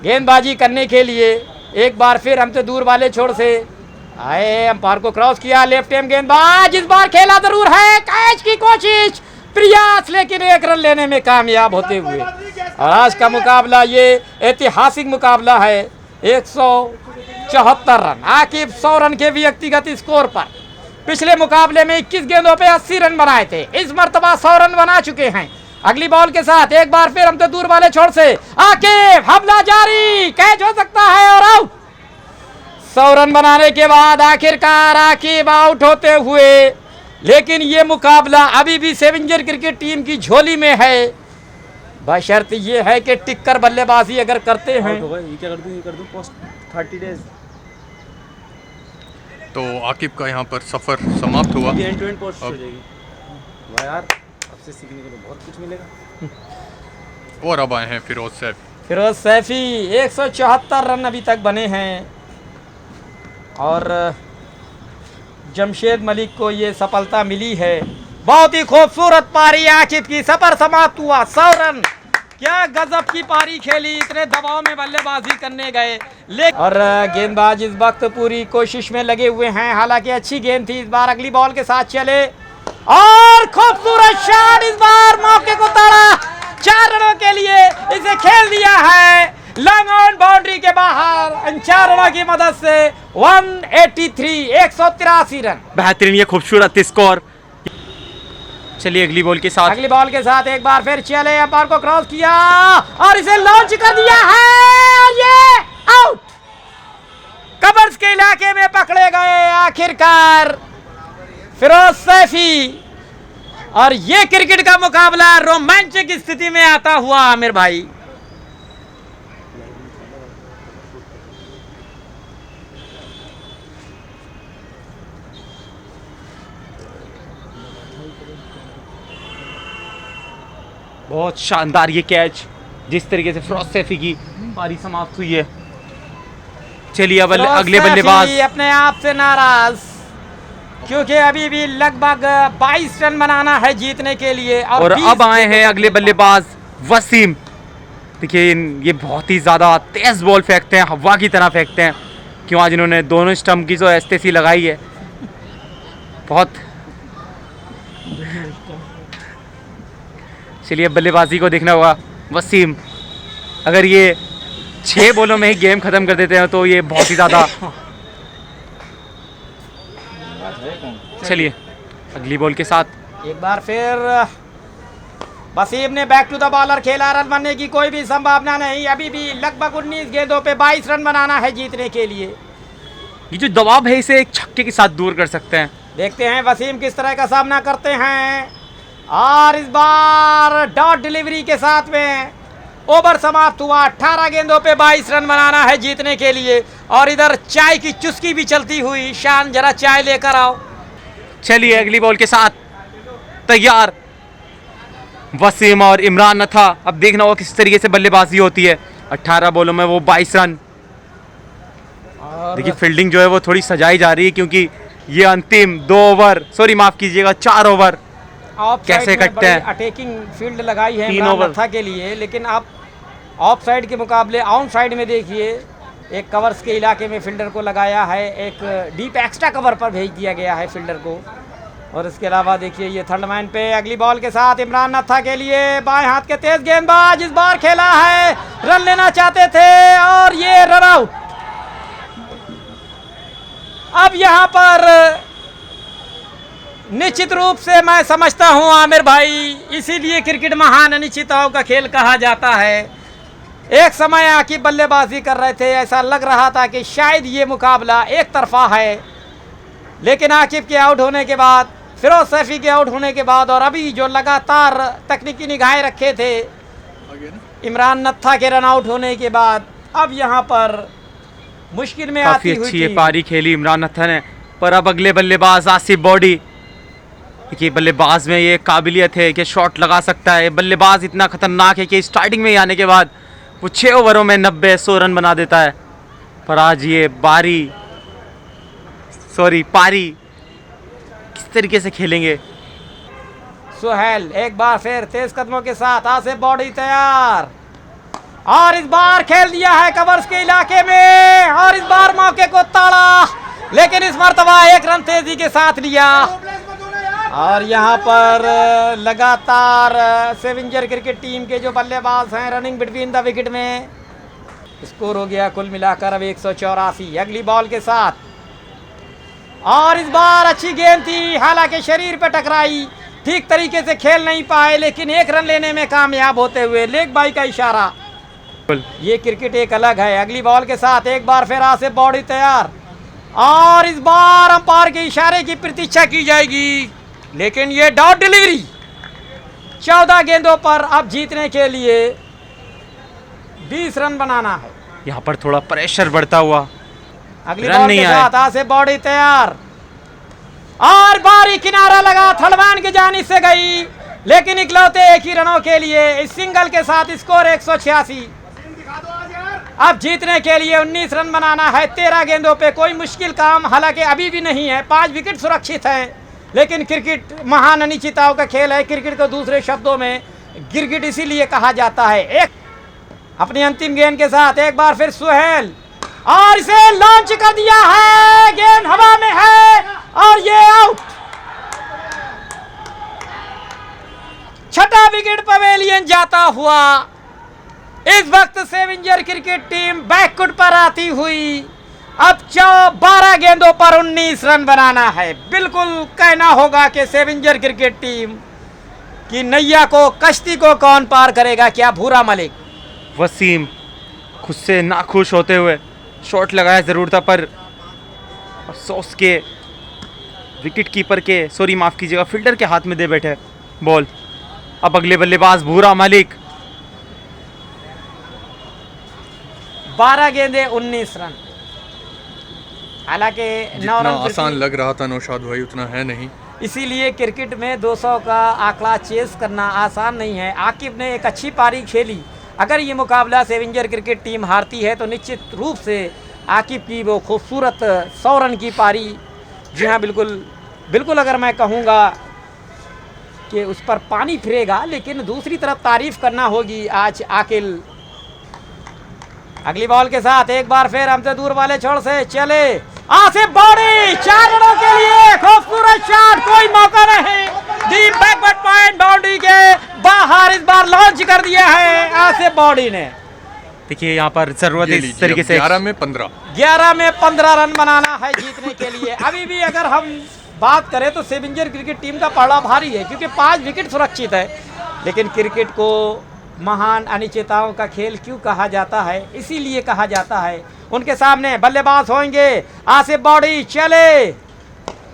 S1: गेंदबाजी करने के लिए एक बार फिर हम तो दूर वाले छोर से आए, अंपायर को क्रॉस किया, लेफ्ट हैंड गेंदबाज इस बार खेला जरूर है, कैच की कोशिश प्रयास, लेकिन 1 रन लेने में कामयाब होते हुए। और आज का मुकाबला ये ऐतिहासिक मुकाबला है। 174 रन आकिब 100 रन के व्यक्तिगत स्कोर पर। पिछले मुकाबले में 21 गेंदों पे 80 रन बनाए थे, इस मर्तबा 100 रन बना चुके हैं। अगली बॉल के साथ एक बार फिर हम तो दूर वाले छोर से आकिब, हमला जारी, कैच हो सकता है और आउट। 100 रन बनाने के बाद आखिरकार आकिब आउट होते हुए, लेकिन ये मुकाबला अभी भी सेविंजर क्रिकेट टीम की झोली में है। बशर्त ये है कि टिक्कर बल्लेबाजी अगर करते हैं।
S3: ये कर दूं पोस्ट 30 डेज।
S2: तो आकिब का यहाँ पर सफ़र समाप्त हुआ।
S3: एंड टू एंड पोस्ट हो जाएगी। वाह यार, अब से सीखने को तो बहुत कुछ मिलेगा।
S2: और अब आए हैं
S1: फिरोज सैफी। 174 रन अभी तक बने हैं और जमशेद मलिक को ये सफलता मिली है। बहुत ही खूबसूरत पारी आकिब की, सफर समाप्त हुआ 100 रन। क्या गजब की पारी खेली, इतने दबाव में बल्लेबाजी करने गए और गेंदबाज इस वक्त पूरी कोशिश में लगे हुए हैं। हालांकि अच्छी गेंद थी इस बार। अगली बॉल के साथ चले और खूबसूरत शॉट, इस बार मौके को तोड़ा, 4 रनों के लिए इसे खेल दिया है लॉन्ग ऑन बाउंड्री के बाहर। इन 4 रनों की मदद से 183 रन।
S3: बेहतरीन ये खूबसूरत स्कोर। चलिए अगली बॉल के साथ
S1: एक बार फिर चले, अंपायर को क्रॉस किया और इसे लॉन्च कर दिया है और ये आउट। कवर्स के इलाके में पकड़े गए आखिरकार फिरोज सैफी। और ये क्रिकेट का मुकाबला रोमांचक स्थिति में आता हुआ आमिर भाई।
S3: बहुत शानदार ये कैच, जिस तरीके से फिरोज सैफी की पारी समाप्त हुई है। चलिए अब अगले बल्लेबाज
S1: अपने आप से नाराज, क्योंकि अभी भी लगभग 22 रन बनाना है जीतने के लिए।
S3: और अब आए हैं अगले बल्लेबाज वसीम। देखिए ये बहुत ही ज़्यादा तेज बॉल फेंकते हैं, हवा की तरह फेंकते हैं। क्यों आज इन्होंने दोनों स्टंप की जो एस्टेसी लगाई है, बहुत। चलिए बल्लेबाजी को देखना होगा। वसीम अगर ये 6 बॉलों में ही गेम खत्म कर देते हैं तो ये बहुत ही ज़्यादा। चलिए अगली बॉल के साथ
S1: एक बार फिर वसीम ने बैक टू द बॉलर खेला। रन बनने की कोई भी संभावना नहीं। अभी भी लगभग 19 गेंदों पे 22 रन बनाना है जीतने के लिए।
S3: ये जो दबाव है इसे एक छक्के के साथ दूर कर सकते हैं।
S1: देखते हैं वसीम किस तरह का सामना करते हैं। और इस बार डॉट डिलीवरी के साथ में ओवर समाप्त हुआ। 18 गेंदों पे 22 रन बनाना है जीतने के लिए। और इधर चाय की चुस्की भी चलती हुई। शान जरा चाय लेकर आओ।
S3: चलिए अगली बॉल के साथ तैयार वसीम और इमरान नथा। अब देखना होगा किस तरीके से बल्लेबाजी होती है। 18 बॉलों में वो 22 रन। देखिए फील्डिंग जो है वो थोड़ी सजाई जा रही है, क्योंकि ये अंतिम 2 ओवर, सॉरी माफ कीजिएगा 4 ओवर कैसे कटते हैं।
S1: अटैकिंग फील्ड लगाई है इमरान नथा के लिए, लेकिन आप ऑफ साइड के मुकाबले ऑन साइड में देखिए एक कवर्स के इलाके में फील्डर को लगाया है। एक डीप एक्स्ट्रा कवर पर भेज दिया गया है फील्डर को। और इसके अलावा देखिए ये थर्ड मैन पे अगली बॉल के साथ इमरान नत्था के लिए बाएं हाथ के तेज गेंदबाज इस बार खेला है, रन लेना चाहते थे और ये रन आउट। अब यहां पर निश्चित रूप से मैं समझता हूं आमिर भाई, इसीलिए क्रिकेट महान अनिश्चितताओं का खेल कहा जाता है। एक समय आकिब बल्लेबाजी कर रहे थे, ऐसा लग रहा था कि शायद ये मुकाबला एक तरफा है, लेकिन आकिब के आउट होने के बाद, फिरोज सैफी के आउट होने के बाद और अभी जो लगातार तकनीकी निगाहें रखे थे इमरान नत्था के रन आउट होने के बाद, अब यहाँ पर मुश्किल में आती हुई
S3: अच्छी ये पारी खेली इमरान नत्था ने। पर अब अगले बल्लेबाज आसिफ बॉडी, कि बल्लेबाज में ये काबिलियत है कि शॉट लगा सकता है। बल्लेबाज इतना खतरनाक है कि स्टार्टिंग में ही आने के बाद वो 6 ओवरों में 90-100 रन बना देता है। पर आज ये पारी किस तरीके से खेलेंगे?
S1: सुहेल एक बार फिर तेज कदमों के साथ आसिफ बॉडी तैयार और इस बार खेल दिया है कवर्स के इलाके में और इस बार मौके को ताड़ा, लेकिन इस मर्तबा एक रन तेजी के साथ लिया और यहाँ पर लगातार सेविंजर क्रिकेट टीम के जो बल्लेबाज हैं रनिंग बिटवीन द विकेट में। स्कोर हो गया कुल मिलाकर अब 184। अगली बॉल के साथ और इस बार अच्छी गेंद थी, हालांकि शरीर पे टकराई, ठीक तरीके से खेल नहीं पाए, लेकिन एक रन लेने में कामयाब होते हुए। लेग बाई का इशारा, ये क्रिकेट एक अलग है। अगली बॉल के साथ एक बार फिर आसिफ बॉडी तैयार और इस बार अंपायर के इशारे की प्रतीक्षा की जाएगी, लेकिन ये डॉट डिलीवरी 14 गेंदों पर अब जीतने के लिए 20 रन बनाना है।
S3: यहाँ पर थोड़ा प्रेशर बढ़ता हुआ,
S1: अगली बॉल के साथ आसिफ बॉडी तैयार और बारी किनारा लगा, थड़वान की जानिब से गई, लेकिन इकलौते एक ही रनों के लिए इस सिंगल के साथ स्कोर 186। अब जीतने के लिए 19 रन बनाना है 13 गेंदों पे, कोई मुश्किल काम हालांकि अभी भी नहीं है, 5 विकेट सुरक्षित हैं, लेकिन क्रिकेट महान अनिश्चितताओं का खेल है। क्रिकेट को दूसरे शब्दों में गिरगिट इसीलिए कहा जाता है। एक अपनी अंतिम गेंद के साथ एक बार फिर सुहेल और इसे लॉन्च कर दिया है, गेंद हवा में है और ये आउट। छठा विकेट पवेलियन जाता हुआ इस वक्त सेविंजर क्रिकेट टीम बैकफुट पर आती हुई अब 12 गेंदों पर 19 रन बनाना है। बिल्कुल कहना होगा कि सेविंजर क्रिकेट टीम की नैया को, कश्ती को कौन पार करेगा? क्या भूरा मलिक?
S3: वसीम खुद से नाखुश होते हुए शॉट लगाया ज़रूर था, पर अफसोस के विकेट कीपर के, माफ़ कीजिएगा, फील्डर के हाथ में दे बैठे बॉल। अब अगले बल्लेबाज भूरा मलिक,
S1: 12 गेंदे 19 रन। हालांकि 9 रन
S2: आसान लग रहा था नौशाद भाई, उतना है नहीं,
S1: इसीलिए क्रिकेट में 200 का आंकड़ा चेस करना आसान नहीं है। आकिब ने एक अच्छी पारी खेली, अगर ये मुकाबला सेविंजर क्रिकेट टीम हारती है तो निश्चित रूप से आकिब की वो खूबसूरत 100 रन की पारी, जी हाँ बिल्कुल अगर मैं कहूँगा कि उस पर पानी फिरेगा, लेकिन दूसरी तरफ तारीफ करना होगी आज आकिल। अगली बॉल के साथ एक बार फिर हमसे दूर वाले छोर से चले आसिफ बॉडी, 4 रनों के लिए खूबसूरत शॉट, कोई मौका नहीं, डीप बैकवर्ड पॉइंट बाउंड्री के बाहर इस बार लॉन्च कर दिया है आसिफ बॉडी ने।
S3: देखिए यहाँ पर जरूरत इस तरीके से
S2: 11 में
S1: 15 रन बनाना है जीतने के लिए। अभी भी अगर हम बात करें तो सेविंजर क्रिकेट टीम का पलड़ा भारी है, क्योंकि 5 विकेट सुरक्षित है, लेकिन क्रिकेट को महान अनिश्चितताओं का खेल क्यों कहा जाता है? इसीलिए कहा जाता है। उनके सामने बल्लेबाज होंगे आसिफ बॉडी, चले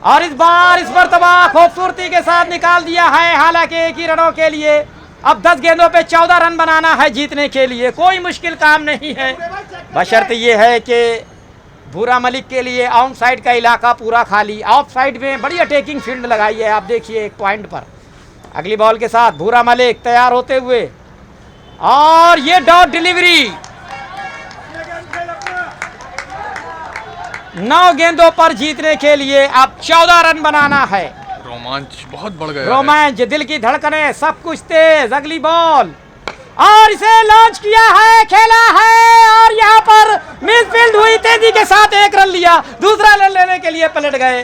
S1: और इस बार इस मर्तबा खूबसूरती के साथ निकाल दिया है, हालांकि एक ही रनों के लिए। अब 10 गेंदों पे 14 रन बनाना है जीतने के लिए, कोई मुश्किल काम नहीं है, बशर्ते ये है कि भूरा मलिक के लिए आउट साइड का इलाका पूरा खाली, ऑफ साइड में बड़ी अटैकिंग फील्ड लगाई है, आप देखिए एक पॉइंट पर। अगली बॉल के साथ भूरा मलिक तैयार होते हुए और ये डॉट डिलीवरी 9 गेंदों पर जीतने के लिए अब 14 रन बनाना है।
S2: रोमांच बहुत बढ़ गया,
S1: रोमांच, दिल की धड़कनें, सब कुछ तेज। अगली बॉल और इसे लॉन्च किया है, खेला है और यहाँ पर मिसफील्ड हुई, तेजी के साथ 1 रन लिया, दूसरा रन लेने के लिए पलट गए।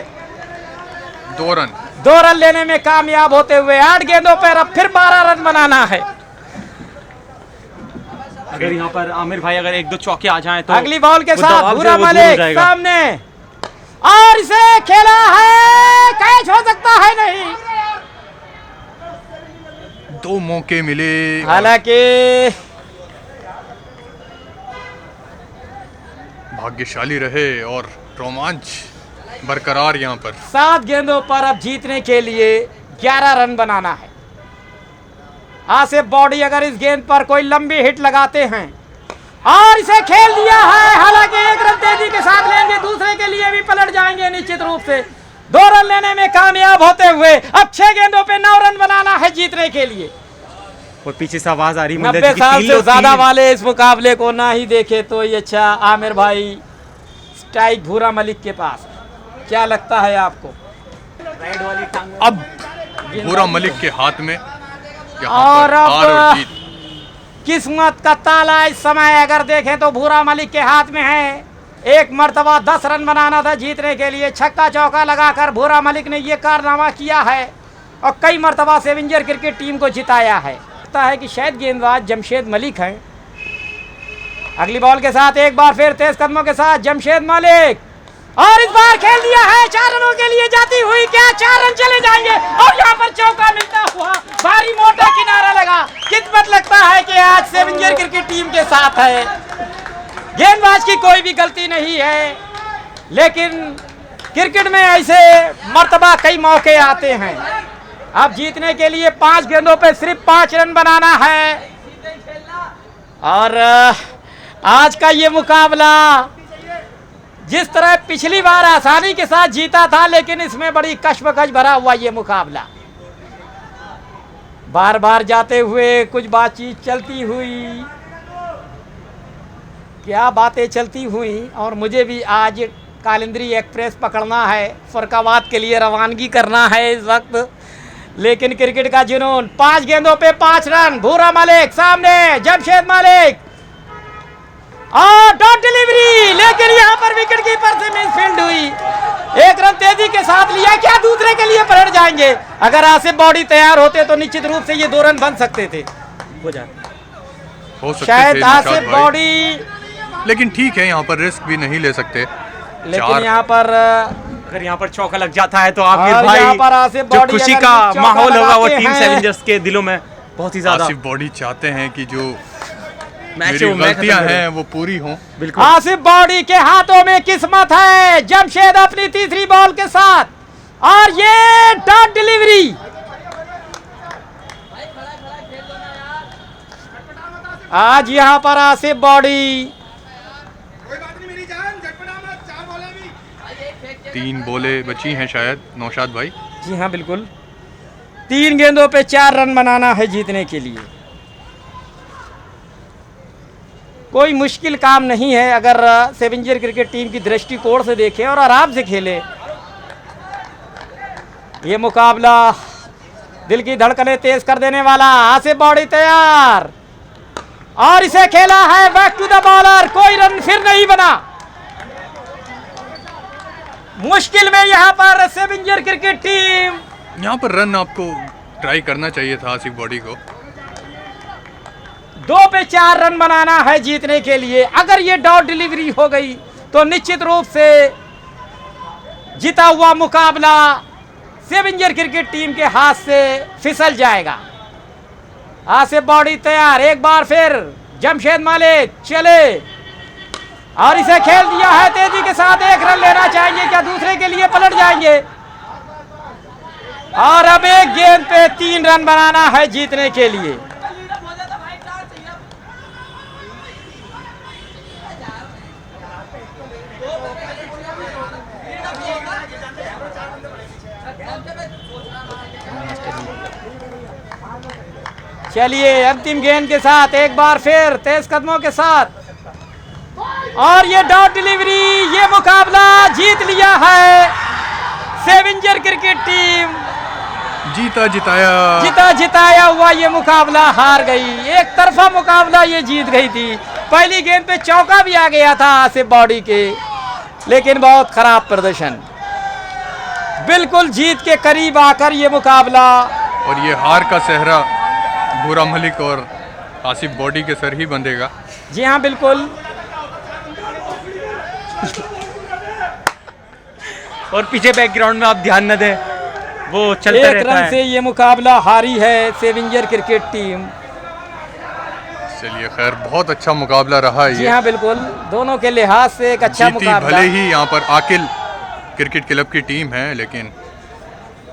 S2: 2 रन
S1: 2 रन लेने में कामयाब होते हुए 8 गेंदों पर अब फिर 12 रन बनाना है।
S3: अगर यहाँ पर आमिर भाई अगर 1-2 चौके आ जाएं तो
S1: अगली बॉल के
S3: वो
S1: साथ
S3: दबाव से
S1: भूरा
S3: वो दूर हो
S1: मलिक
S3: जाएगा।
S1: सामने, और इसे खेला है, कैच हो सकता है नहीं।
S2: 2 मौके मिले,
S1: हालांकि
S2: भाग्यशाली रहे और रोमांच बरकरार यहाँ पर।
S1: 7 गेंदों पर अब जीतने के लिए 11 रन बनाना है। आसिफ बॉडी अगर इस गेंद पर कोई लंबी हिट लगाते हैं और इसे खेल दिया है, हालांकि 1 रन तेजी के साथ लेंगे, दूसरे के लिए भी पलट जाएंगे निश्चित रूप से। 2 रन लेने में कामयाब होते हुए अब 6 गेंदों पे 9 रन बनाना है जीतने के लिए।
S3: और पीछे से आवाज आ रही
S1: 90 साल से ज्यादा वाले इस मुकाबले को ना ही देखे तो ये अच्छा। आमिर भाई स्ट्राइक भूरा मलिक के पास, क्या लगता है आपको?
S3: राइट वाली टांग
S2: अब भूरा मलिक के हाथ में
S1: और
S2: यहाँ पर हार और
S1: अब
S2: जीत।
S1: किस्मत का ताला इस समय अगर देखें तो भूरा मलिक के हाथ में है। एक मर्तबा 10 रन बनाना था जीतने के लिए, छक्का चौका लगाकर भूरा मलिक ने ये कारनामा किया है और कई मर्तबा सेवेंजर क्रिकेट टीम को जिताया है। लगता है कि शायद गेंदबाज जमशेद मलिक हैं। अगली बॉल के साथ एक बार फिर तेज कदमों के साथ जमशेद मलिक, और इस बार खेल दिया है 4 रनों के लिए जाती हुई, क्या 4 रन चले जाएंगे? और यहाँ पर चौका मिलता हुआ भारी मोटा किनारा लगा। किस्मत लगता है कि आज सेवेंजर क्रिकेट टीम के साथ है। गेंदबाज की कोई भी गलती नहीं है, लेकिन क्रिकेट में ऐसे मर्तबा कई मौके आते हैं। अब जीतने के लिए 5 गेंदों पे सिर्फ 5 रन बनाना है। और आज का ये मुकाबला जिस तरह पिछली बार आसानी के साथ जीता था, लेकिन इसमें बड़ी कश्मकश भरा हुआ ये मुकाबला। बार बार जाते हुए कुछ बातचीत चलती हुई, क्या बातें चलती हुई। और मुझे भी आज कालिंद्री एक्सप्रेस पकड़ना है, फरकाबाद के लिए रवानगी करना है इस वक्त। लेकिन क्रिकेट का जुनून, 5 गेंदों पे 5 रन, भूरा मलिक सामने, जमशेद मलिक, और डॉट डिलीवरी, लेकिन यहाँ पर विकेट कीपर से मिसफील्ड हुई। 1 रन तेजी के साथ लिया, क्या दूसरे के लिए पलट जाएंगे? अगर आसिफ बॉडी तैयार होते तो निश्चित रूप से ये 2 रन बन सकते थे।
S2: हो सकते
S1: शायद
S2: थे
S1: आसिफ
S2: निशाद भाई।
S1: बॉडी,
S2: लेकिन ठीक है, यहाँ पर रिस्क भी नहीं ले सकते।
S1: लेकिन यहाँ पर
S3: अगर यहाँ पर चौका लग जाता है तो आमिर
S1: और
S3: भाई
S1: यहाँ पर आसिफ
S3: जो
S1: बॉडी
S3: खुशी
S1: अगर
S3: का
S1: चौका
S3: माहौल होगा वो
S1: लगाते
S3: टीम
S1: हैं।
S3: सेवेंजर्स के दिलों में बहुत ही ज्यादा
S2: आसिफ बॉडी चाहते हैं कि जो
S3: मैच
S2: मेरी गलतियां हैं वो पूरी हों।
S3: बिल्कुल।
S1: आसिफ बॉडी के हाथों में किस्मत है। जमशेद अपनी तीसरी बॉल के साथ, और ये डॉट डिलीवरी, आज यहाँ पर आसिफ बॉडी
S2: 3 बॉलें बची हैं शायद नौशाद भाई।
S1: जी हाँ बिल्कुल, 3 गेंदों पे 4 रन बनाना है जीतने के लिए। कोई मुश्किल काम नहीं है अगर सेवेंजर क्रिकेट टीम की दृष्टिकोण से देखें और आराम से खेले। ये मुकाबला दिल की धड़कनें तेज कर देने वाला। आसिफ बॉडी तैयार, और इसे खेला है बैक टू द बॉलर, कोई रन फिर नहीं बना। मुश्किल में यहाँ पर सेवेंजर क्रिकेट टीम।
S2: यहाँ पर रन आपको ट्राई करना चाहिए था आसिफ बॉडी को।
S1: 2 पे 4 रन बनाना है जीतने के लिए। अगर ये डॉट डिलीवरी हो गई तो निश्चित रूप से जीता हुआ मुकाबला सेवेंजर क्रिकेट टीम के हाथ से फिसल जाएगा। आसिफ बॉडी तैयार, एक बार फिर जमशेद मलिक चले, और इसे खेल दिया है तेजी के साथ। 1 रन लेना चाहेंगे, क्या दूसरे के लिए पलट जाएंगे? और अब 1 गेंद पे 3 रन बनाना है जीतने के लिए। चलिए अंतिम गेंद के साथ एक बार फिर तेज कदमों के साथ, और ये डॉट डिलीवरी, ये मुकाबला जीत लिया है सेवेंजर क्रिकेट टीम। जीता जिताया हुआ ये मुकाबला हार गई। एक तरफा मुकाबला ये जीत गई थी। पहली गेंद पे चौका भी आ गया था आसिफ बॉडी के, लेकिन बहुत खराब प्रदर्शन। बिल्कुल जीत के करीब आकर ये मुकाबला,
S2: और ये हार का सहरा बुरा मलिक और आसिफ बॉडी के सर ही बंधेगा।
S1: जी हाँ बिल्कुल।
S3: और पीछे बैकग्राउंड में आप ध्यान न दें, वो चलता
S1: एक
S3: रहता
S1: रन
S3: है।
S1: से ये मुकाबला हारी है सेविंजर क्रिकेट टीम।
S2: चलिए खैर, बहुत अच्छा मुकाबला रहा
S1: जी
S2: ये।
S1: हाँ बिल्कुल, दोनों के लिहाज से एक अच्छा
S2: जीती
S1: मुकाबला।
S2: भले ही यहाँ पर आकिल क्रिकेट क्लब की टीम है, लेकिन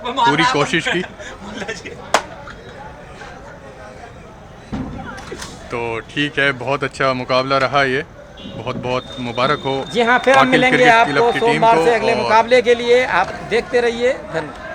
S2: पूरी कोशिश की। तो ठीक है, बहुत अच्छा मुकाबला रहा ये, बहुत बहुत मुबारक हो।
S1: जी हाँ, फिर हम
S2: आकिल
S1: मिलेंगे
S2: क्रिकेट
S1: आपको
S2: क्लब की टीम
S1: सोमवार
S2: को
S1: से अगले
S2: और
S1: मुकाबले के लिए। आप देखते रहिए। धन्यवाद।